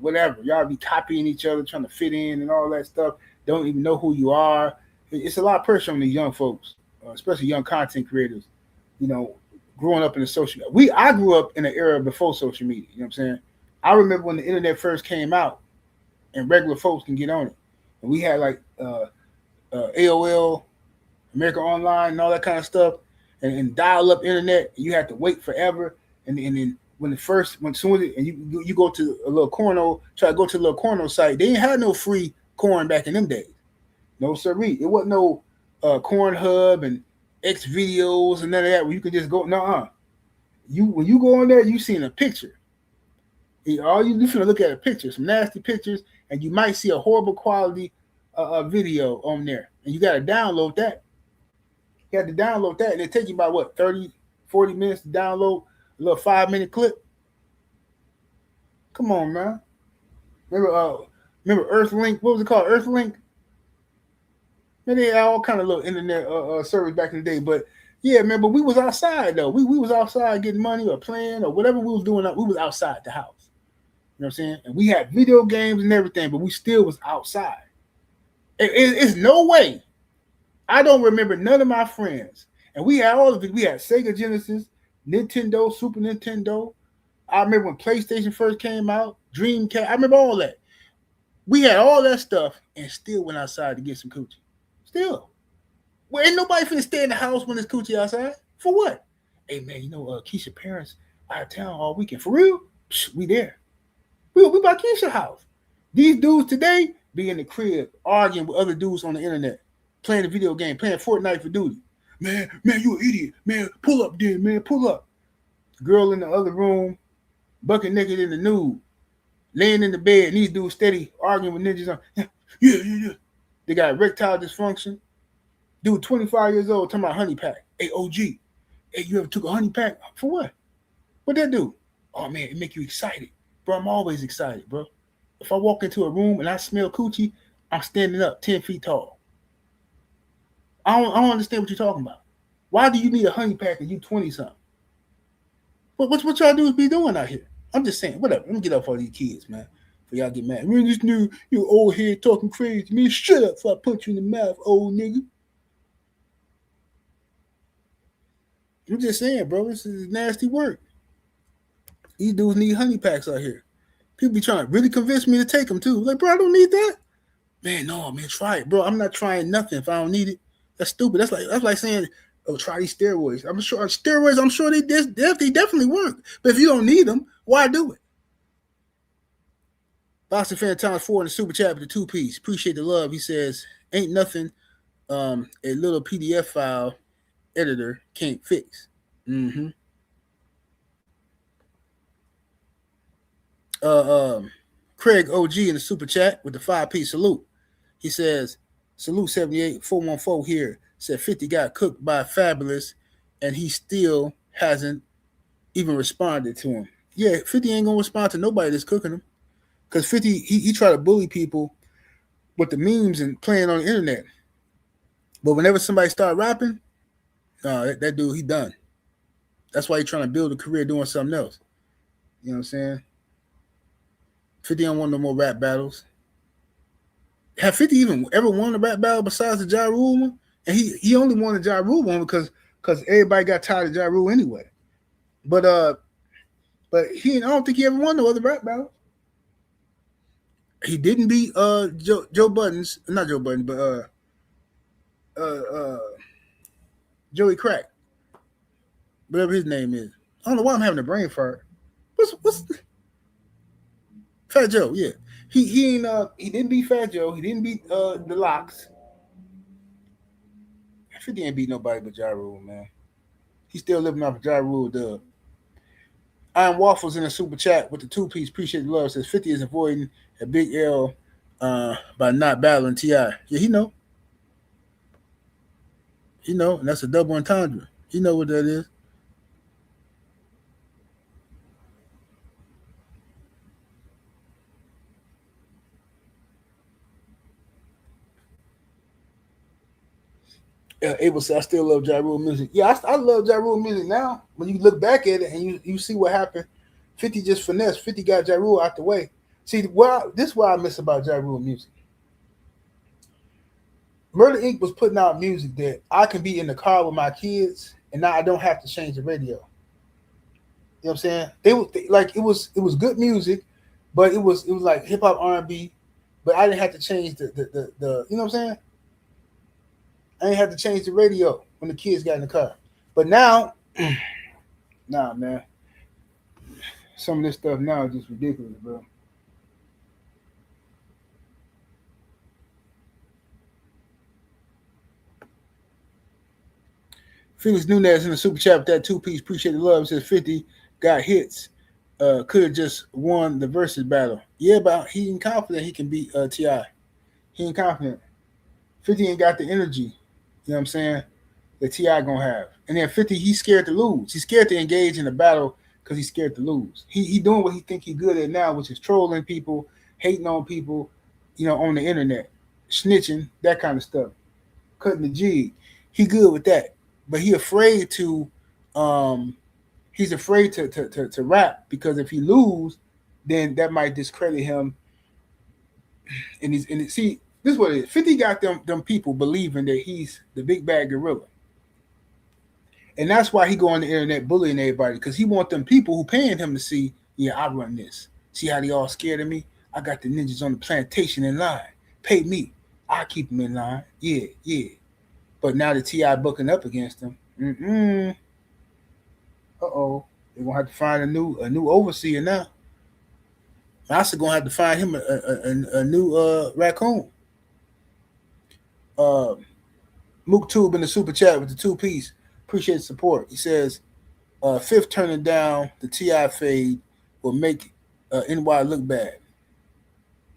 whatever. Y'all be copying each other, trying to fit in and all that stuff. Don't even know who you are. It's a lot of pressure on these young folks, especially young content creators. Growing up in the social I grew up in an era before social media. You know what I'm saying? I remember when the internet first came out and regular folks can get on it. And we had AOL, America Online, and all that kind of stuff, and dial up internet. You had to wait forever. And then when soon as and you go to a little corno, try to go to a little corno site, they ain't had no free corn back in them days. No sirree. It wasn't no corn hub and X videos and none of that where you could just go. No, when you go on there, you seen a picture. All you finna look at a picture, some nasty pictures, and you might see a horrible quality video on there, and you got to download that. You got to download that, and it takes you about what 30, 40 minutes to download a little 5-minute clip. Come on, man. Remember Earthlink? What was it called? Earthlink? Man, they had all kind of little internet service back in the day, but yeah, man. But we was outside though. We was outside getting money or playing or whatever we was doing. We was outside the house. You know what I'm saying? And we had video games and everything, but we still was outside. It's no way. I don't remember none of my friends. And we had all of it. We had Sega Genesis, Nintendo, Super Nintendo. I remember when PlayStation first came out, Dreamcast. I remember all that. We had all that stuff and still went outside to get some coochie. Still. Well, ain't nobody finna stay in the house when there's coochie outside. For what? Hey, man, Keisha's parents out of town all weekend. For real? Psh, we there. We by Keisha's house. These dudes today be in the crib arguing with other dudes on the internet, playing the video game, playing Fortnite for duty. Man, you an idiot. Man, pull up then, man, pull up. Girl in the other room, bucket naked in the nude, laying in the bed, and these dudes steady arguing with ninjas. Yeah. They got erectile dysfunction. Dude, 25 years old, talking about honey pack. Hey, OG, hey, you ever took a honey pack? For what? What'd that do? Oh, man, it make you excited. Bro, I'm always excited, bro. If I walk into a room and I smell coochie, I'm standing up 10 feet tall. I don't understand what you're talking about. Why do you need a honey pack and you 20-something? What y'all dudes be doing out here? I'm just saying, whatever. Let me get off all these kids, man. For y'all get mad. Man, this new, you old head talking crazy. Man, shut up before I punch you in the mouth, old nigga. I'm just saying, bro, this is nasty work. These dudes need honey packs out here. People be trying to really convince me to take them too. Like, bro, I don't need that. Man, no, man, try it, bro. I'm not trying nothing if I don't need it. That's stupid. That's like saying, oh, try these steroids. I'm sure they definitely work. But if you don't need them, why do it? Boxing Fan Times 4 in the super chat with the 2-piece. Appreciate the love. He says, ain't nothing a little PDF file editor can't fix. Mm-hmm. Craig OG in the super chat with the 5-piece salute. He says, salute 78414 here. Said 50 got cooked by Fabulous and he still hasn't even responded to him. Yeah, 50 ain't gonna respond to nobody that's cooking him. Because 50, he try to bully people with the memes and playing on the internet. But whenever somebody start rapping, that dude, he done. That's why he trying to build a career doing something else. You know what I'm saying? 50 don't want no more rap battles. Have 50 even ever won a rap battle besides the Ja Rule one? And he only won the Ja Rule one because everybody got tired of Ja Rule anyway. But I don't think he ever won no other rap battle. He didn't beat Joe Buttons, not Joe Buttons, but Joey Crack, whatever his name is. I don't know why I'm having a brain fart. What's Fat Joe? Yeah, he didn't beat Fat Joe. He didn't beat the Locks. 50 ain't beat nobody but Ja Rule, man. He's still living off of Ja Rule dub. Iron Waffles in a super chat with the 2-piece. Appreciate the love. Says 50 is avoiding a big L by not battling T.I. Yeah, he know. And that's a double entendre. He know what that is. Abel said, I still love Ja Rule music. Yeah, I love Ja Rule music now. When you look back at it and you see what happened, 50 just finessed. 50 got Ja Rule out the way. See, this is what I miss about Ja Rule music. Murder Inc. was putting out music that I can be in the car with my kids and now I don't have to change the radio. You know what I'm saying? It was good music, but it was like hip hop R&B, but I didn't have to change the you know what I'm saying? I ain't have to change the radio when the kids got in the car. But now, nah, man. Some of this stuff now is just ridiculous, bro. Felix Nunez in the super chat with that 2-piece. Appreciate the love. Says 50 got hits. Could have just won the versus battle. Yeah, but he ain't confident he can beat Ti. He ain't confident. 50 ain't got the energy. You know what I'm saying? That Ti gonna have. And then 50, he's scared to lose. He's scared to engage in a battle because he's scared to lose. He doing what he think he good at now, which is trolling people, hating on people, on the internet, snitching, that kind of stuff, cutting the jig. He good with that, but um, he's afraid to rap because if he lose, then that might discredit him. See, this is what it is. 50 got them people believing that he's the big bad gorilla. And that's why he go on the internet bullying everybody, because he want them people who paying him to see, yeah, I run this. See how they all scared of me? I got the ninjas on the plantation in line. Pay me. I keep them in line. Yeah, yeah. But now the Ti booking up against them. Uh-oh. They're gonna have to find a new overseer now. Master gonna have to find him a new raccoon. Uh Mook Tube in the super chat with the 2-piece. Appreciate the support. He says fifth turning down the Ti fade will make NY look bad.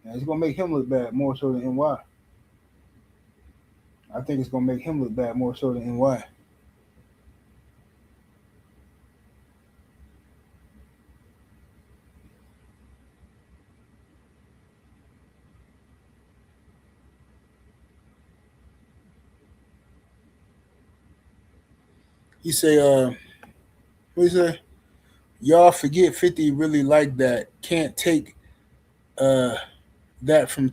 Now, it's gonna make him look bad more so than NY. I think it's gonna make him look bad more so than NY. He say, what he say? Y'all forget 50 really like that. Can't take uh that from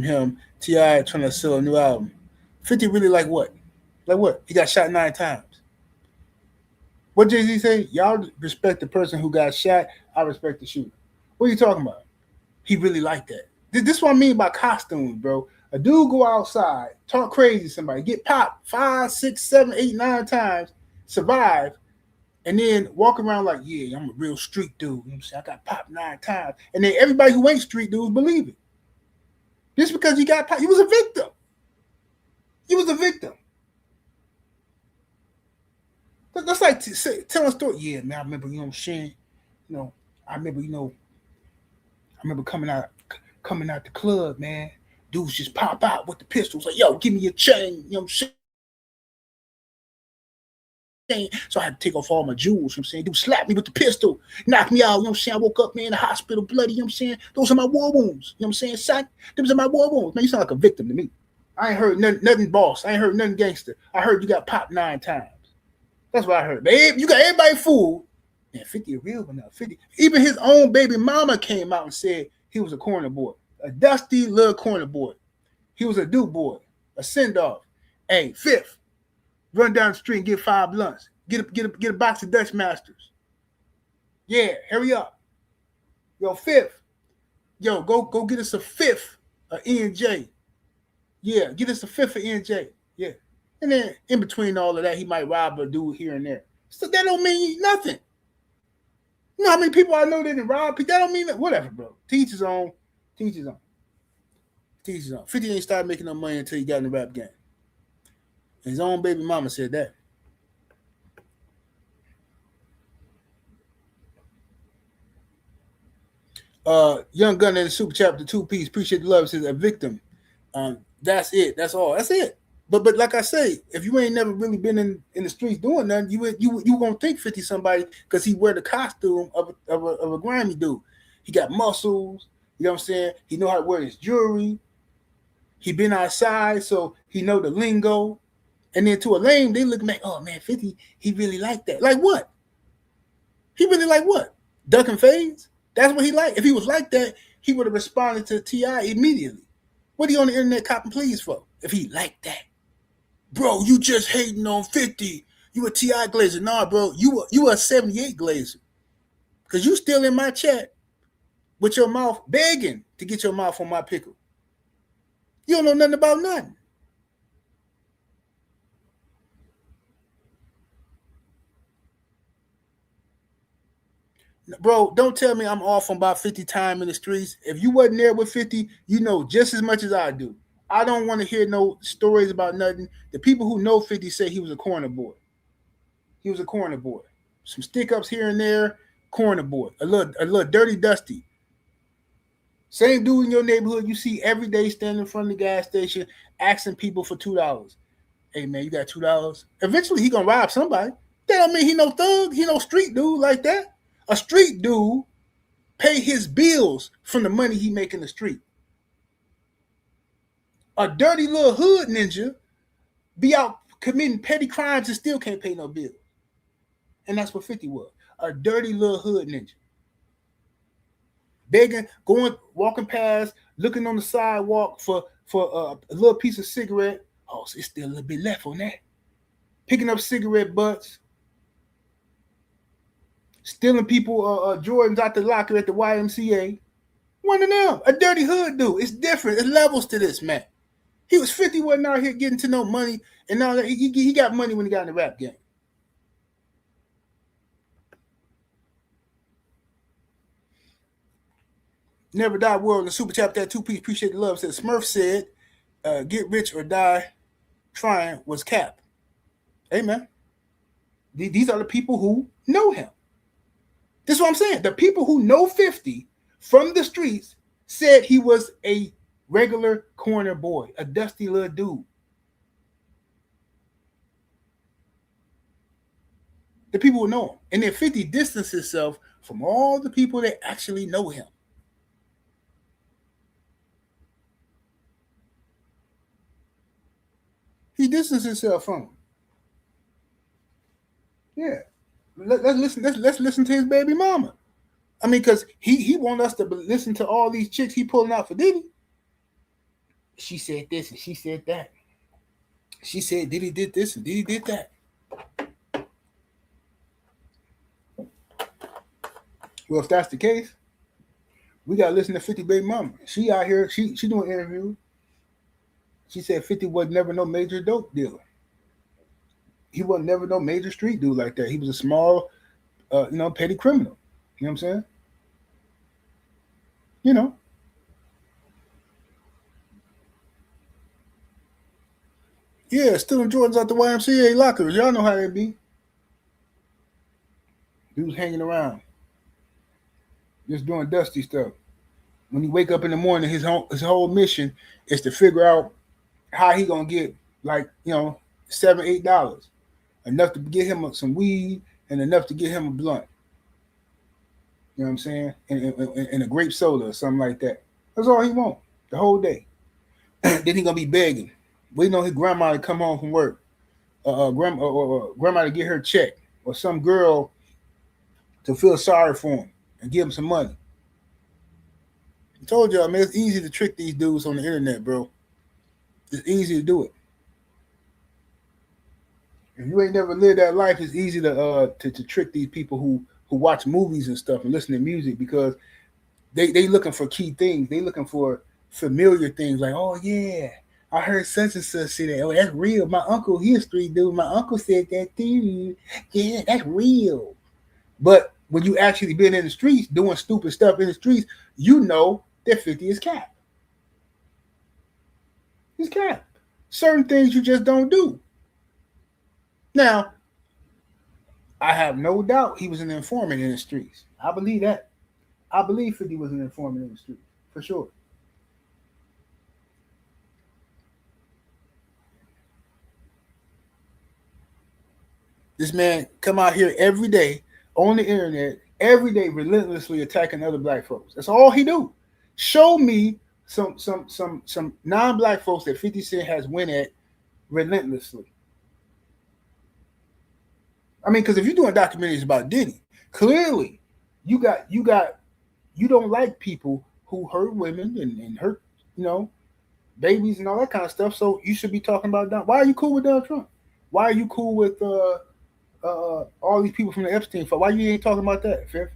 him. Ti trying to sell a new album. 50 really like what? Like what? He got shot 9 times. What Jay-Z say? Y'all respect the person who got shot. I respect the shooter. What are you talking about? He really like that. This is what I mean by costumes, bro. A dude go outside, talk crazy to somebody, get popped 5, 6, 7, 8, 9 times, survive, and then walk around like, yeah, I'm a real street dude. You know what I'm saying? I got popped 9 times. And then everybody who ain't street dudes believe it. Just because he got popped, he was a victim. He was a victim. That's like telling a story. Yeah, man, I remember, you know what I'm saying? I remember coming out the club, man. Dudes just pop out with the pistols, like, yo, give me your chain, you know what I'm saying? So I had to take off all my jewels, you know what I'm saying? Dude slapped me with the pistol, knocked me out, you know what I'm saying? I woke up, man, in the hospital bloody, you know what I'm saying? Those are my war wounds, you know what I'm saying? Son, those are my war wounds. Man, you sound like a victim to me. I ain't heard nothing boss. I ain't heard nothing gangster. I heard you got popped 9 times. That's what I heard. Man, you got everybody fooled. Man, 50 a real one now. 50. Even his own baby mama came out and said he was a corner boy. A dusty little corner boy. He was a do boy. A send-off. Hey, fifth. Run down the street and get 5 blunts. Get a box of Dutch Masters. Yeah, hurry up. Yo, fifth. Yo, go get us a fifth of E&J. Yeah, get us a fifth of E&J. Yeah. And then in between all of that, he might rob a dude here and there. So that don't mean nothing. You know how many people I know that didn't rob? That don't mean that. Whatever, bro. Teach his own. Teach his own. Teach his own. 50 ain't started making no money until he got in the rap game. And his own baby mama said that. Young Gun in the super chapter 2-piece. Appreciate the love. Says a victim. That's it. That's all. That's it. But like I say, if you ain't never really been in the streets doing nothing, you gonna think 50 somebody because he wear the costume of a grimy dude. He got muscles. You know what I'm saying? He know how to wear his jewelry. He been outside, so he know the lingo. And then to a lame, they look like, oh man, 50, he really like that. Like what? He really like what? Duck and fades? That's what he like. If he was like that, he would have responded to T.I. immediately. What are you on the internet copping pleas for? If he like that. Bro, you just hating on 50. You a T.I. glazer. Nah, bro, you a 78 glazer. Because you still in my chat with your mouth begging to get your mouth on my pickle. You don't know nothing about nothing. Bro, don't tell me I'm off on about 50 time in the streets. If you wasn't there with 50, you know just as much as I do. I don't want to hear no stories about nothing. The people who know 50 say he was a corner boy. He was a corner boy. Some stick ups here and there, corner boy. A little dirty dusty. Same dude in your neighborhood you see every day standing in front of the gas station asking people for $2. Hey man, you got $2? Eventually he gonna rob somebody. That don't mean he no thug, he no street dude like that. A street dude pay his bills from the money he make in the street. A dirty little hood ninja be out committing petty crimes and still can't pay no bill. And that's what 50 was. A dirty little hood ninja. Begging, going, walking past, looking on the sidewalk for a little piece of cigarette. Oh, so it's still a little bit left on that. Picking up cigarette butts. Stealing people Jordans out the locker at the YMCA. One of them. A dirty hood dude. It's different. It's levels to this, man. He was 50, wasn't out here getting to no money, and now he got money when he got in the rap game. Never Die World, the super chat that 2-piece, appreciate the love. Said Smurf said, get rich or die trying was cap. Amen. These are the people who know him. This is what I'm saying. The people who know 50 from the streets said he was a regular corner boy, a dusty little dude. The people who know him. And then 50 distanced himself from all the people that actually know him. He distanced himself from him. Yeah. Let's listen to his baby mama. I mean, because he want us to listen to all these chicks he pulling out for Diddy. She said this and she said that. She said Diddy did this and Diddy did that. Well, if that's the case, we gotta listen to 50 baby mama. She out here, she doing interviews. She said 50 was never no major dope dealer. He was never no major street dude like that. He was a small, petty criminal. You know what I'm saying? You know. Yeah, stealing Jordans out the YMCA lockers. Y'all know how they be. Dudes hanging around. Just doing dusty stuff. When he wake up in the morning, his whole mission is to figure out how he gonna get $7, $8. Enough to get him some weed and enough to get him a blunt. You know what I'm saying? And a grape soda or something like that. That's all he want the whole day. Then he gonna be begging, waiting on his grandma to come home from work, grandma to get her check, or some girl to feel sorry for him and give him some money. I told y'all, man, it's easy to trick these dudes on the internet, bro. It's easy to do it. If you ain't never lived that life, it's easy to trick these people who watch movies and stuff and listen to music, because they looking for key things. They looking for familiar things like, oh yeah, I heard such and such say that. Oh, that's real. My uncle, he a street dude. My uncle said that too. Yeah, that's real. But when you actually been in the streets doing stupid stuff in the streets, you know that 50 is cap. He's cap. Certain things you just don't do. Now, I have no doubt he was an informant in the streets. I believe that. I believe 50 was an informant in the streets, for sure. This man come out here every day on the internet, every day relentlessly attacking other black folks. That's all he do. Show me some non-black folks that 50 Cent has went at relentlessly. I mean, because if you're doing documentaries about Diddy, clearly you don't like people who hurt women and hurt, babies and all that kind of stuff. So you should be talking about Donald. Why are you cool with Donald Trump? Why are you cool with all these people from the Epstein file? Why you ain't talking about that, Fifth?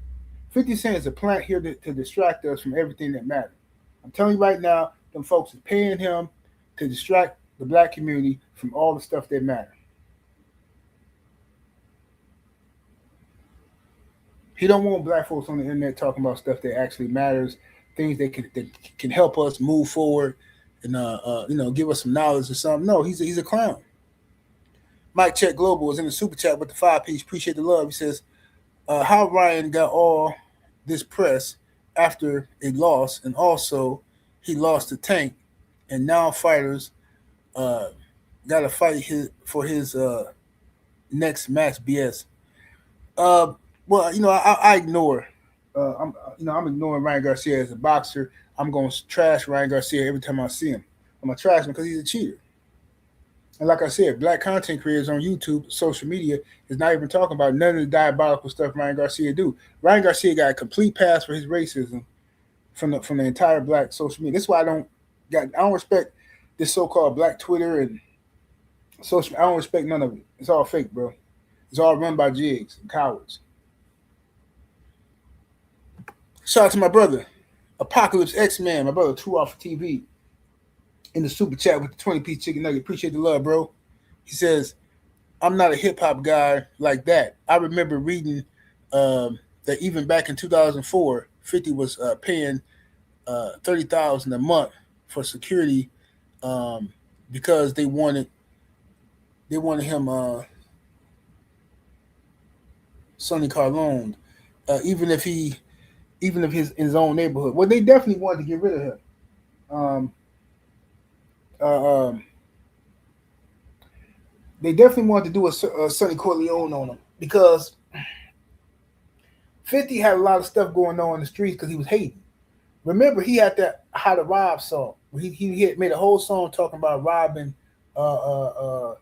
50 Cent is a plant here to distract us from everything that matters. I'm telling you right now, them folks are paying him to distract the black community from all the stuff that matters. He don't want black folks on the internet talking about stuff that actually matters, things that can help us move forward, and give us some knowledge or something. No, he's a clown. Mike Check Global is in the super chat with the 5 piece. Appreciate the love. He says, how Ryan got all this press after a loss, and also he lost the tank, and now fighters uh, got to fight for his next match. BS. Uh, well, I ignore. I'm ignoring Ryan Garcia as a boxer. I'm going to trash Ryan Garcia every time I see him. I'm gonna trash him because he's a cheater. And like I said, black content creators on YouTube, social media is not even talking about none of the diabolical stuff Ryan Garcia do. Ryan Garcia got a complete pass for his racism from the entire black social media. That's why I don't respect this so-called black Twitter and social. I don't respect none of it. It's all fake, bro. It's all run by jigs and cowards. Shout out to my brother, Apocalypse X-Man, my brother True Off TV, in the super chat with the 20-piece chicken nugget. Appreciate the love, bro. He says, I'm not a hip-hop guy like that. I remember reading that even back in 2004, 50 was paying $30,000 a month for security because they wanted him Sonny Carlone, even if his in his own neighborhood. Well, they definitely wanted to get rid of him. They definitely wanted to do a Sonny Corleone on him because 50 had a lot of stuff going on in the streets because he was hating. Remember, he had that How to Rob song. He had made a whole song talking about robbing all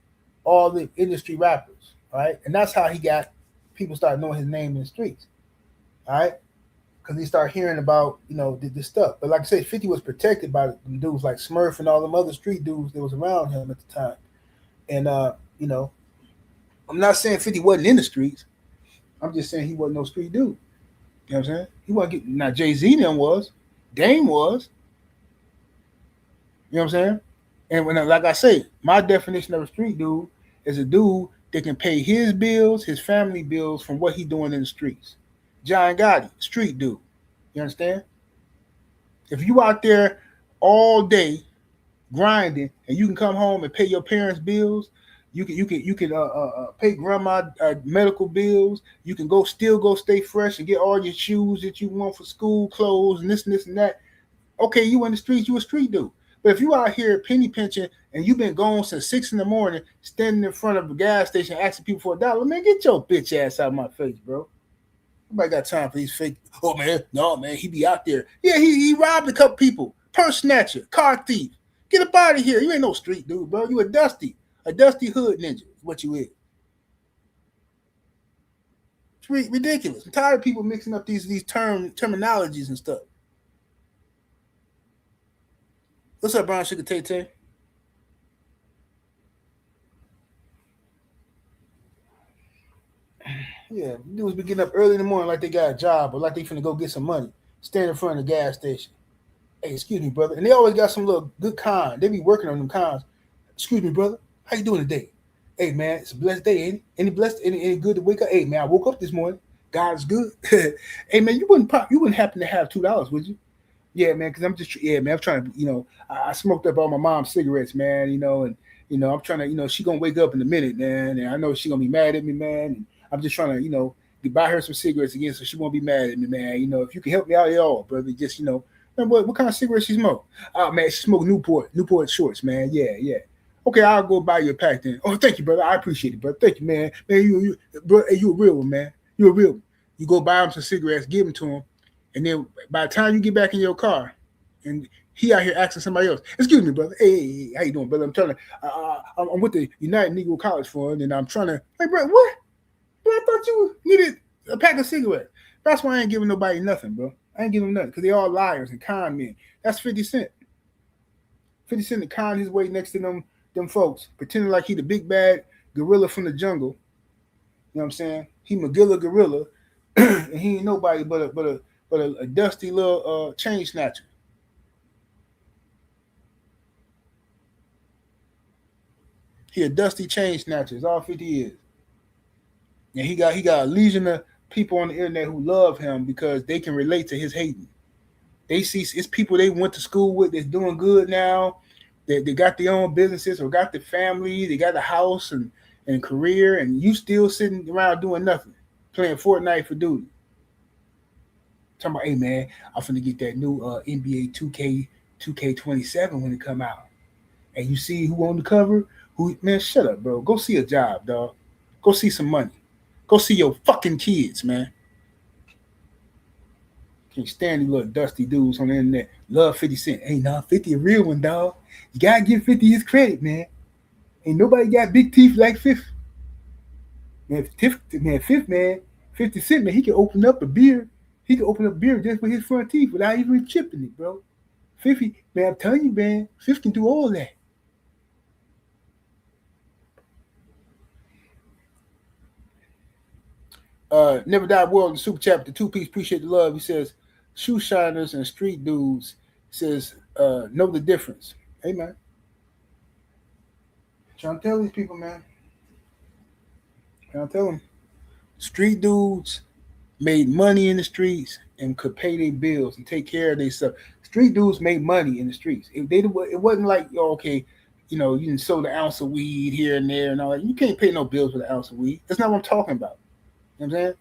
the industry rappers, right? And that's how he got people started knowing his name in the streets, all right? Because he started hearing about this stuff. But like I said, 50 was protected by dudes like Smurf and all them other street dudes that was around him at the time. And I'm not saying 50 wasn't in the streets. I'm just saying he wasn't no street dude. You know what I'm saying? He wasn't getting. Now Jay-Z then was, Dame was. You know what I'm saying? And when, like I say, my definition of a street dude is a dude that can pay his bills, his family bills from what he doing in the streets. John Gotti, street dude. You understand? If you out there all day grinding and you can come home and pay your parents' bills, you can pay grandma medical bills. You can still go stay fresh and get all your shoes that you want for school, clothes, and this and that. Okay, you in the streets, you a street dude. But if you out here penny pinching and you've been gone since 6 a.m, standing in front of a gas station asking people for $1, man, get your bitch ass out of my face, bro. Nobody got time for these fake. Oh man, no man, he be out there. Yeah, he robbed a couple people. Purse snatcher, car thief. Get up out of here. You ain't no street dude, bro. You a dusty hood ninja. Is what you is. It's ridiculous. I'm tired of people mixing up these terminologies and stuff. What's up, Brown Sugar Tay Tay? Yeah, dudes be getting up early in the morning like they got a job or like they finna go get some money. Stand in front of the gas station. Hey, excuse me, brother. And they always got some little good con. They be working on them cons. Excuse me, brother. How you doing today? Hey, man, it's a blessed day, ain't it? Any good to wake up? Hey, man, I woke up this morning. God is good. Hey, man, you wouldn't happen to have $2, would you? Yeah, man, because I'm trying to, I smoked up all my mom's cigarettes, man, and, I'm trying to, she going to wake up in a minute, man, and I know she going to be mad at me, man, and I'm just trying to, buy her some cigarettes again so she won't be mad at me, man. If you can help me out at all, brother, just, what kind of cigarettes she smoke? Oh, man, she smoke Newport shorts, man. Yeah. Okay, I'll go buy you a pack then. Oh, thank you, brother. I appreciate it, brother. Thank you, man. Man, bro, hey, you a real one, man. You a real one. You go buy him some cigarettes, give them to him, and then by the time you get back in your car, and he out here asking somebody else, excuse me, brother. Hey, how you doing, brother? I'm trying to, I'm with the United Negro College Fund, and I'm trying to, hey, bro, what? Bro, I thought you needed a pack of cigarettes. That's why I ain't giving nobody nothing, bro. I ain't giving them nothing because they all liars and con men. That's 50 Cent. 50 Cent to con his way next to them folks, pretending like he the big bad gorilla from the jungle. You know what I'm saying? He Magilla gorilla, and he ain't nobody but a dusty little chain snatcher. He a dusty chain snatcher. Is all 50 is. And he got a legion of people on the internet who love him because they can relate to his hating. They see it's people they went to school with that's doing good now. They got their own businesses or got their family. They got a house and career, and you still sitting around doing nothing, playing Fortnite for duty. Talking about, hey man, I'm finna get that new NBA 2K27 when it come out. And you see who on the cover? Who, man? Shut up, bro. Go see a job, dog. Go see some money. Go see your fucking kids, man. Can't stand these little dusty dudes on the internet. Love 50 Cent. Hey, nah, 50 a real one, dog. You gotta give 50 his credit, man. Ain't nobody got big teeth like 50. Man, Fifth, man, 50 Cent, man, he can open up a beer. He can open up beer just with his front teeth without even chipping it, bro. 50, man, I'm telling you, man, 50 can do all that. Never Die World in Super Chat, the 2-piece, appreciate the love. He says, shoe shiners and street dudes, says, know the difference. Hey, man. Trying to tell these people, man. Trying to tell them. Street dudes made money in the streets and could pay their bills and take care of their stuff. Street dudes made money in the streets. It wasn't like, oh, okay, you know, you can sold an ounce of weed here and there and all that. You can't pay no bills with an ounce of weed. That's not what I'm talking about. You know what I'm saying?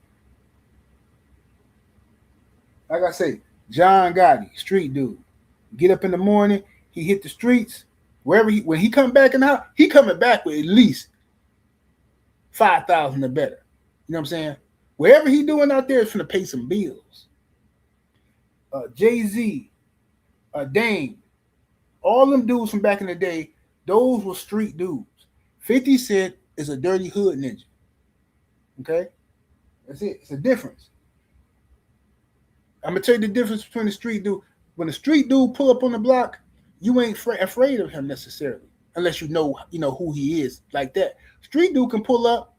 Like I say, John Gotti, street dude. Get up in the morning, he hit the streets. When he come back in the house, he coming back with at least 5,000 or better. You know what I'm saying? Wherever he doing out there is finna pay some bills. Jay-Z, Dame, all them dudes from back in the day, those were street dudes. 50 Cent is a dirty hood ninja. Okay? That's it. It's a difference. I'm gonna tell you the difference between the street dude. When a street dude pull up on the block, you ain't afraid of him necessarily, unless you know who he is like that. Street dude can pull up,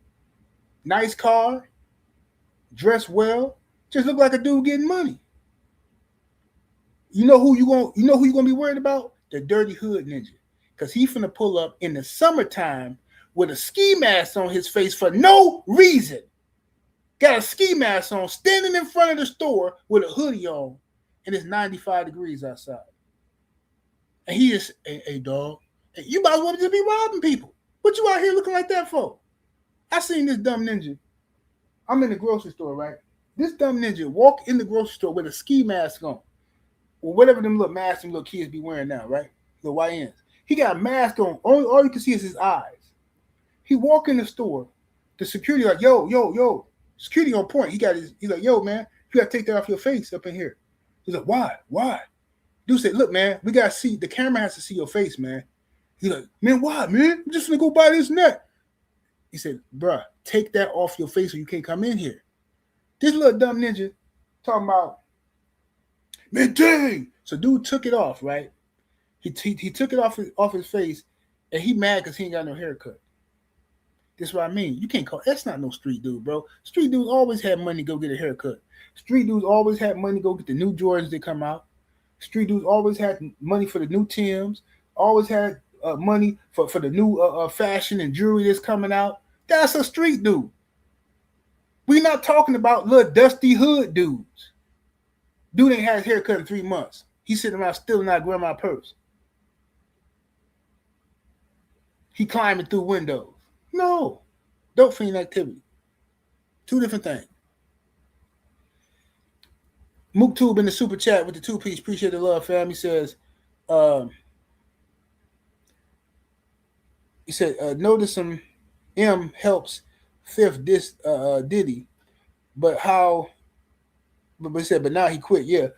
nice car, dress well, just look like a dude getting money. You know who you gonna be worried about? The dirty hood ninja, because he finna pull up in the summertime with a ski mask on his face for no reason. Got a ski mask on, standing in front of the store with a hoodie on, and it's 95 degrees outside. And he is, hey dog, hey, you might as well just be robbing people. What you out here looking like that for? I seen this dumb ninja. I'm in the grocery store, right? This dumb ninja walk in the grocery store with a ski mask on. Or whatever them little masks them little kids be wearing now, right? The YNs. He got a mask on. All you can see is his eyes. He walk in the store. The security like, yo. Security on point. He's like, yo, man, you gotta take that off your face up in here. He's like, why? Dude said, look, man, we gotta see, the camera has to see your face, man. He's like, man, why, man? I'm just gonna go buy this net. He said, bruh, take that off your face or you can't come in here. This little dumb ninja talking about, man, dang. So dude took it off, right? He took it off his face, and he mad because he ain't got no haircut. That's what I mean. You can't call that's not no street dude, bro. Street dudes always had money to go get a haircut. Street dudes always had money to go get the new Jordans that come out. Street dudes always had money for the new Timbs. Always had money for the new fashion and jewelry that's coming out. That's a street dude. We're not talking about little dusty hood dudes. Dude ain't had his haircut in 3 months. He's sitting around stealing out grandma's purse. He climbing through windows. No, dope fiend activity. Two different things. Mooktube in the super chat with the 2-piece. Appreciate the love, fam. He says, notice some M helps Fifth this Diddy, but he said, but now he quit. Yeah.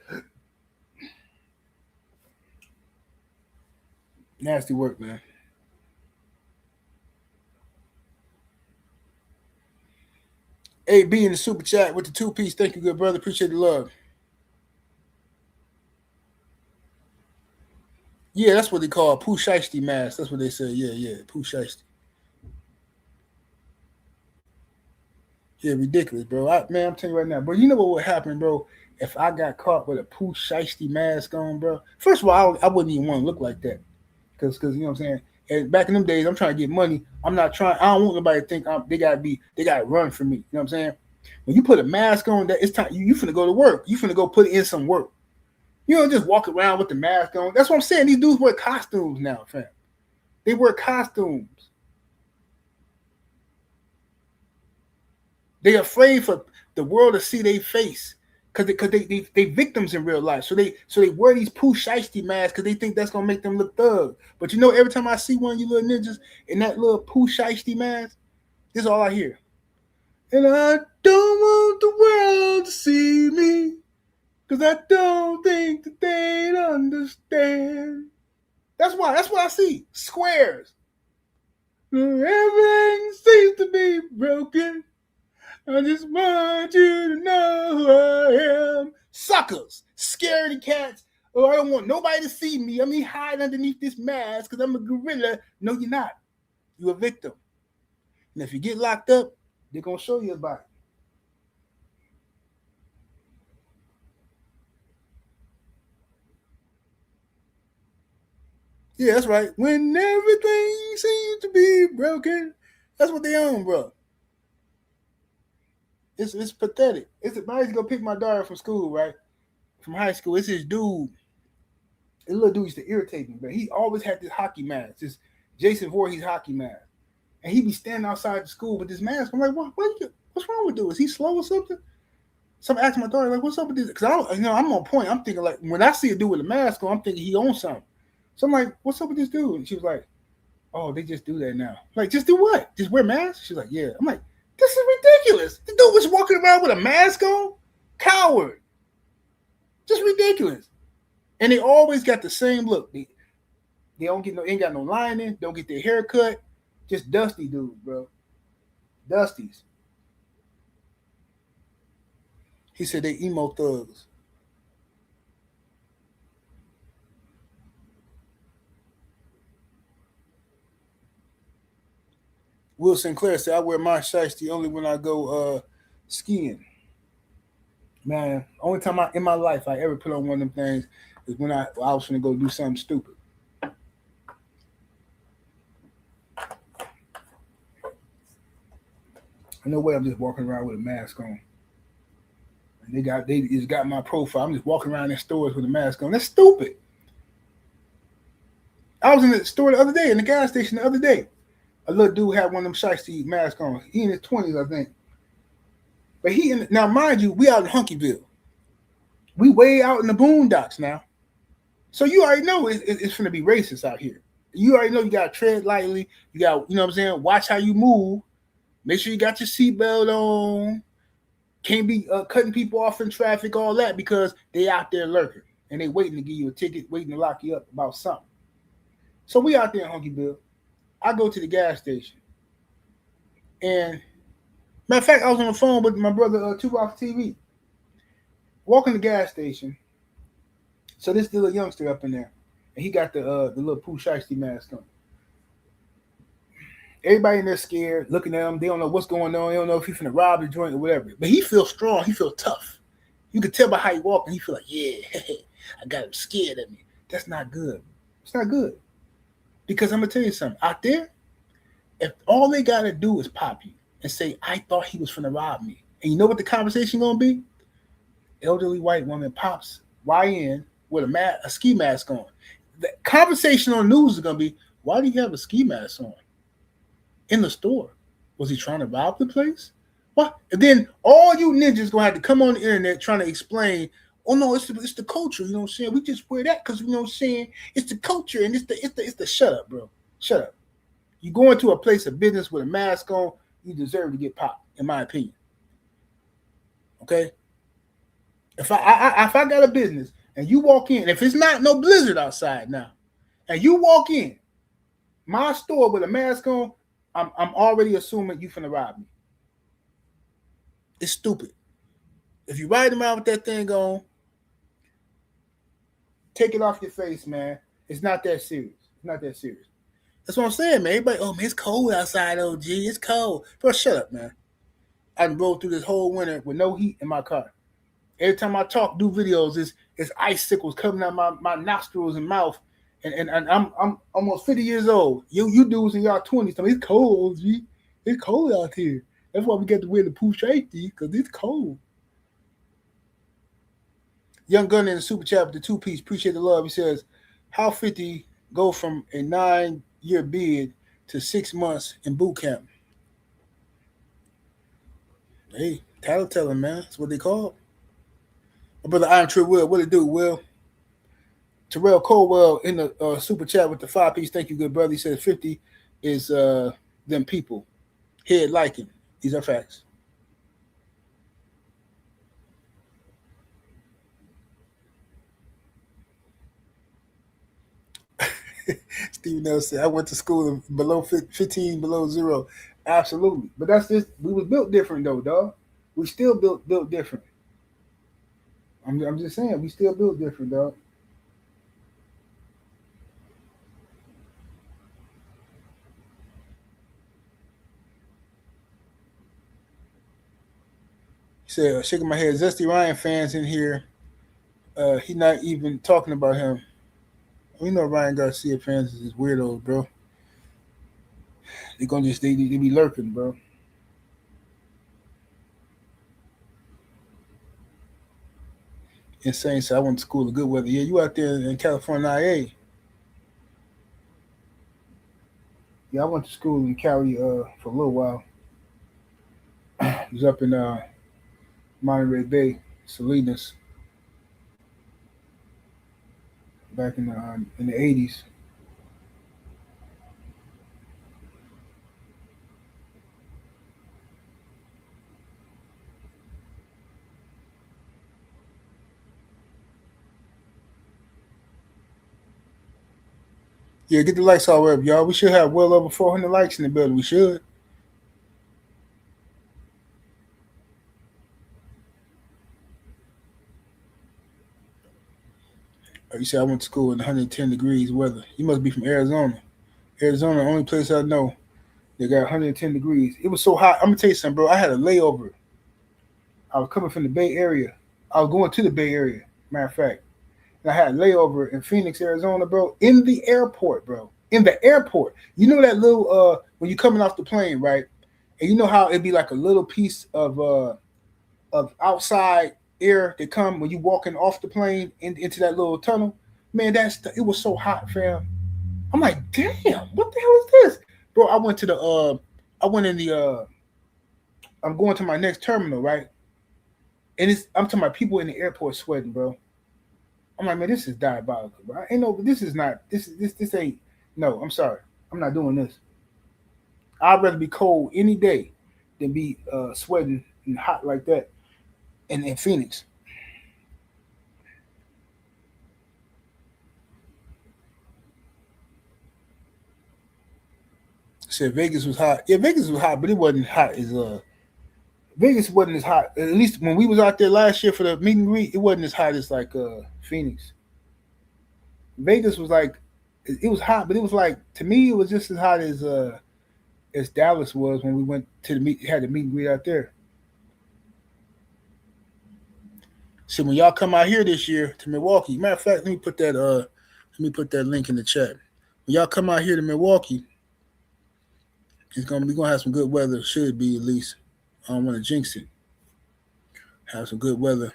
Nasty work, man. AB in the super chat with the 2-piece. Thank you, good brother. Appreciate the love. Yeah, that's what they call Pooh Shiesty mask. That's what they say. Yeah, Pooh Shiesty. Yeah, ridiculous, bro. Man, I'm telling you right now, bro. You know what would happen, bro, if I got caught with a Pooh Shiesty mask on, bro? First of all, I wouldn't even want to look like that, because you know what I'm saying. And back in them days, I'm trying to get money. I'm not trying. I don't want nobody to think they gotta run from me. You know what I'm saying? When you put a mask on, that it's time you finna go to work. You finna go put in some work. You don't just walk around with the mask on. That's what I'm saying. These dudes wear costumes now, fam. They wear costumes. They're afraid for the world to see their face because they victims in real life. So they wear these poo shiesty masks because they think that's gonna make them look thug. But you know, every time I see one of you little ninjas in that little poo shiesty mask, this is all I hear. And I don't want the world to see me because I don't think that they'd understand. That's why. That's what I see. Squares. Everything seems to be broken. I just want you to know who I am. Suckers, scaredy cats. Oh, I don't want nobody to see me. I mean, hide underneath this mask because I'm a gorilla. No, you're not. You're a victim. And if you get locked up, they're going to show you about it. Yeah, that's right. When everything seems to be broken, that's what they own, bro. It's pathetic. I used to go pick my daughter from school, right? From high school. It's this dude. This little dude used to irritate me, but he always had this hockey mask, this Jason Voorhees hockey mask. And he'd be standing outside the school with this mask. I'm like, what's wrong with dude? Is he slow or something? So I'm asking my daughter, like, what's up with this? Because I'm on point. I'm thinking, like, when I see a dude with a mask on, I'm thinking he owns something. So I'm like, what's up with this dude? And she was like, oh, they just do that now. I'm like, just do what? Just wear masks? She's like, yeah. I'm like, this is ridiculous. The dude was walking around with a mask on? Coward. Just ridiculous. And they always got the same look. They ain't got no lining, don't get their hair cut. Just dusty dudes, bro. Dusties. He said they emo thugs. Will Sinclair said, I wear my shiesty only when I go skiing. Man, only time in my life I ever put on one of them things is when I was going to go do something stupid. No way I'm just walking around with a mask on. And they just got my profile. I'm just walking around in stores with a mask on. That's stupid. I was in the store the other day, in the gas station the other day. A little dude had one of them shiesty masks on. He in his 20s, I think. But now mind you, we out in Hunkyville. We way out in the boondocks now. So you already know it's going to be racist out here. You already know you got to tread lightly. You got, you know what I'm saying? Watch how you move. Make sure you got your seatbelt on. Can't be cutting people off in traffic, all that, because they out there lurking. And they waiting to give you a ticket, waiting to lock you up about something. So we out there in Hunkyville. I go to the gas station. And matter of fact, I was on the phone with my brother, Two Off TV. Walking the gas station. So this little youngster up in there. And he got the little Pooh Shiesty mask on. Everybody in there scared, looking at him. They don't know what's going on. They don't know if he's finna rob the joint or whatever. But he feels strong. He feels tough. You can tell by how he walks. And he feel like, yeah, I got him scared of me. That's not good. It's not good. Because I'm going to tell you something. Out there, if all they got to do is pop you and say, I thought he was finna rob me. And you know what the conversation going to be? Elderly white woman pops YN with a ski mask on. The conversation on news is going to be, why do you have a ski mask on? In the store. Was he trying to rob the place? What? And then all you ninjas gonna have to come on the internet trying to explain, oh no, it's the culture, you know what I'm saying? We just wear that because you know what I'm saying, it's the culture and it's the shut up, bro. Shut up. You go into a place of business with a mask on, you deserve to get popped, in my opinion. Okay? If I got a business and you walk in, if it's not no blizzard outside now, and you walk in my store with a mask on, I'm already assuming you finna rob me. It's stupid. If you ride around with that thing on, take it off your face, man. It's not that serious. It's not that serious. That's what I'm saying, man. Everybody, oh man, it's cold outside, OG. It's cold. Bro, shut up, man. I rode through this whole winter with no heat in my car. Every time I talk, do videos, it's icicles coming out my nostrils and mouth. And I'm almost 50 years old. You dudes in y'all 20s tell me it's cold, OG. It's cold out here. That's why we get to wear the poof safety because it's cold. Young Gunner in the super chat with the 2-piece. Appreciate the love. He says, "How 50 go from a 9-year bid to 6 months in boot camp?" Hey, tattletailing, man. That's what they call. My brother Iron True Will, what it do, Will? Terrell Colwell in the super chat with the 5-piece. Thank you, good brother. He says 50 is them people. Head liking. These are facts. Steve Nelson, I went to school below 15, below zero. Absolutely. But that's just, we was built different though, dog. We still built different. I'm just saying, we still built different, dog. He said, shaking my head, Zesty Ryan fans in here. He not even talking about him. We know Ryan Garcia fans is weirdos, bro. They gonna just they be lurking, bro. Insane. So I went to school in good weather. Yeah, you out there in California, IA. Yeah, I went to school in Cali for a little while. I was up in Monterey Bay, Salinas, back in the '80s. Yeah, get the likes all up, y'all. We should have well over 400 likes in the building. We should. You said I went to school in 110 degrees weather. You must be from Arizona. Arizona, the only place I know they got 110 degrees. It was so hot. I'm gonna tell you something, bro. I had a layover. I was coming from the Bay Area. I was going to the Bay Area. Matter of fact, and I had a layover in Phoenix, Arizona, bro. In the airport, bro. In the airport. You know that little when you're coming off the plane, right? And you know how it'd be like a little piece of outside air that come when you walking off the plane into that little tunnel. Man, it was so hot, fam. I'm like, damn, what the hell is this, bro? I went in the I'm going to my next terminal, right? And I'm talking about people in the airport sweating, bro. I'm like, man, this is diabolical, bro. Ain't no, this is not, this ain't. No, I'm sorry, I'm not doing this. I'd rather be cold any day than be sweating and hot like that in Phoenix. Said Vegas was hot. Yeah, Vegas was hot, but it wasn't hot as Vegas wasn't as hot. At least when we was out there last year for the meet and greet, it wasn't as hot as like Phoenix. Vegas was like it was hot, but it was like to me it was just as hot as Dallas was when we went to the meet had the meet and greet out there. So when y'all come out here this year to Milwaukee, matter of fact, let me put that link in the chat. When y'all come out here to Milwaukee, we're gonna have some good weather. Should be at least. I don't want to jinx it. Have some good weather.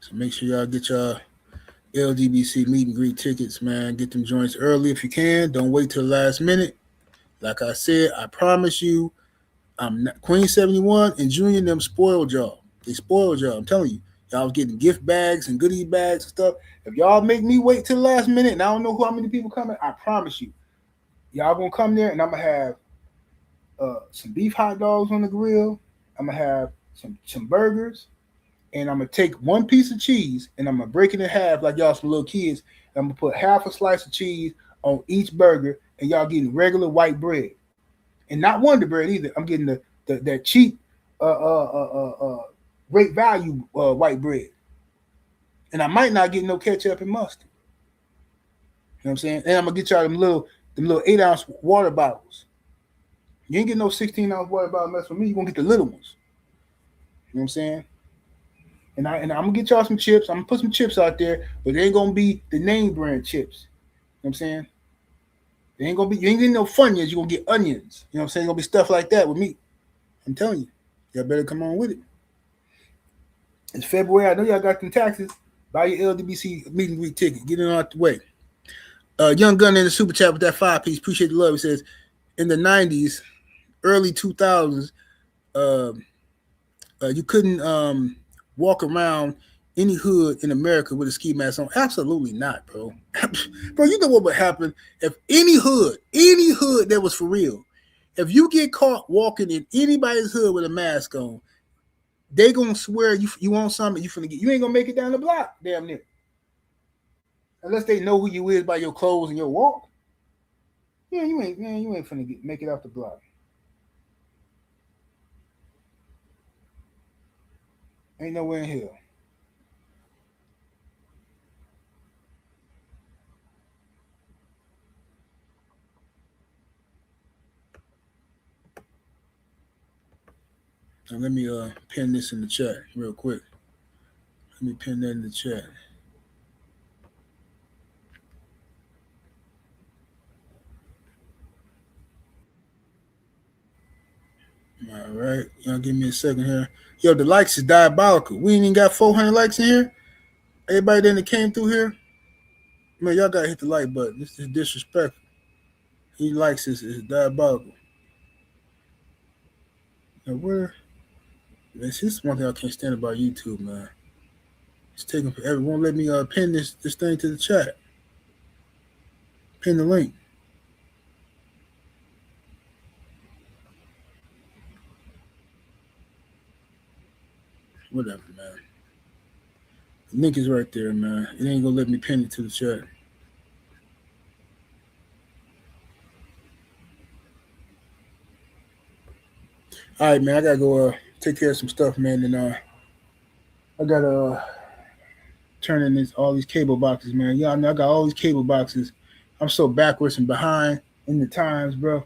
So make sure y'all get y'all LDBC meet and greet tickets, man. Get them joints early if you can. Don't wait till the last minute. Like I said, I promise you, I'm not, Queen 71 and Junior them spoiled y'all. They spoiled y'all. I'm telling you. Y'all was getting gift bags and goodie bags and stuff. If y'all make me wait till the last minute and I don't know how many people coming, I promise you, y'all gonna come there and I'm gonna have some beef hot dogs on the grill. I'm gonna have some burgers, and I'm gonna take one piece of cheese and I'm gonna break it in half like y'all some little kids. I'm gonna put half a slice of cheese on each burger, and y'all getting regular white bread, and not Wonder Bread either. I'm getting the that cheap, great value white bread, and I might not get no ketchup and mustard. You know what I'm saying? And I'm gonna get y'all them little 8-ounce water bottles. You ain't get no 16-ounce water bottle mess with me. You gonna get the little ones. You know what I'm saying? And I'm gonna get y'all some chips. I'm gonna put some chips out there, but they ain't gonna be the name brand chips. You know what I'm saying? It ain't gonna be, you ain't getting no Funyuns, you're gonna get onions. You know what I'm saying? It's gonna be stuff like that with me. I'm telling you. Y'all better come on with it. It's February. I know y'all got them taxes. Buy your LDBC meet and greet ticket. Get it out the way. Young Gun in the super chat with that 5-piece. Appreciate the love. He says, in the 90s, early 2000s, you couldn't walk around any hood in America with a ski mask on. Absolutely not, bro. Bro, you know what would happen if any hood that was for real, if you get caught walking in anybody's hood with a mask on, they gonna swear you want something, you ain't gonna make it down the block, damn near. Unless they know who you is by your clothes and your walk. Yeah, you ain't finna make it off the block. Ain't nowhere in here. Now let me pin this in the chat real quick. Let me pin that in the chat. All right, y'all give me a second here. Yo, the likes is diabolical. We ain't even got 400 likes in here. Everybody that came through here, man, y'all gotta hit the like button. This is disrespectful. He likes this is diabolical. Now where? This is one thing I can't stand about YouTube, man. It's taking forever. Won't let me pin this thing to the chat. Pin the link. Whatever, man. The link is right there, man. It ain't gonna let me pin it to the chat. All right, man. I gotta go take care of some stuff, man, and I gotta turn in all these cable boxes, man. Y'all know I got all these cable boxes. I'm so backwards and behind in the times, bro.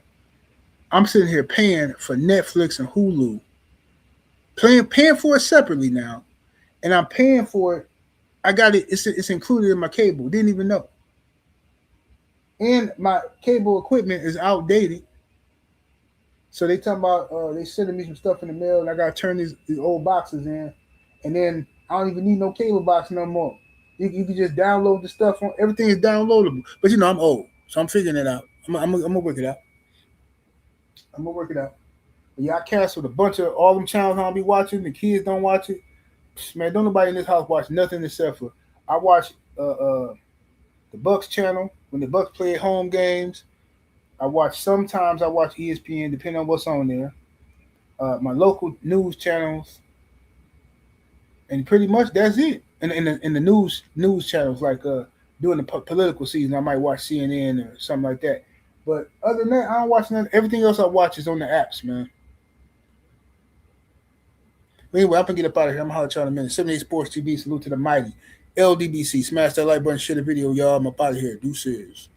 I'm sitting here paying for Netflix and Hulu, paying for it separately now, and I'm paying for it. I got it. It's included in my cable. Didn't even know. And my cable equipment is outdated. So they talking about they sending me some stuff in the mail, and I gotta turn these old boxes in, and then I don't even need no cable box no more. You can just download the stuff on everything is downloadable. But you know I'm old, so I'm figuring it out. I'm gonna work it out. I'm gonna work it out. But yeah, I canceled a bunch of all them channels I'll be watching. The kids don't watch it. Man, don't nobody in this house watch nothing except for I watch the Bucks channel when the Bucks play home games. Sometimes I watch ESPN depending on what's on there. My local news channels, and pretty much that's it. In the news channels like during the political season, I might watch CNN or something like that. But other than that, I don't watch nothing. Everything else I watch is on the apps, man. But anyway, I'm gonna get up out of here. I'm gonna holler at y'all in a minute. 78 Sports TV, salute to the mighty. LDBC, smash that like button, share the video, y'all. I'm up out of here. Deuces.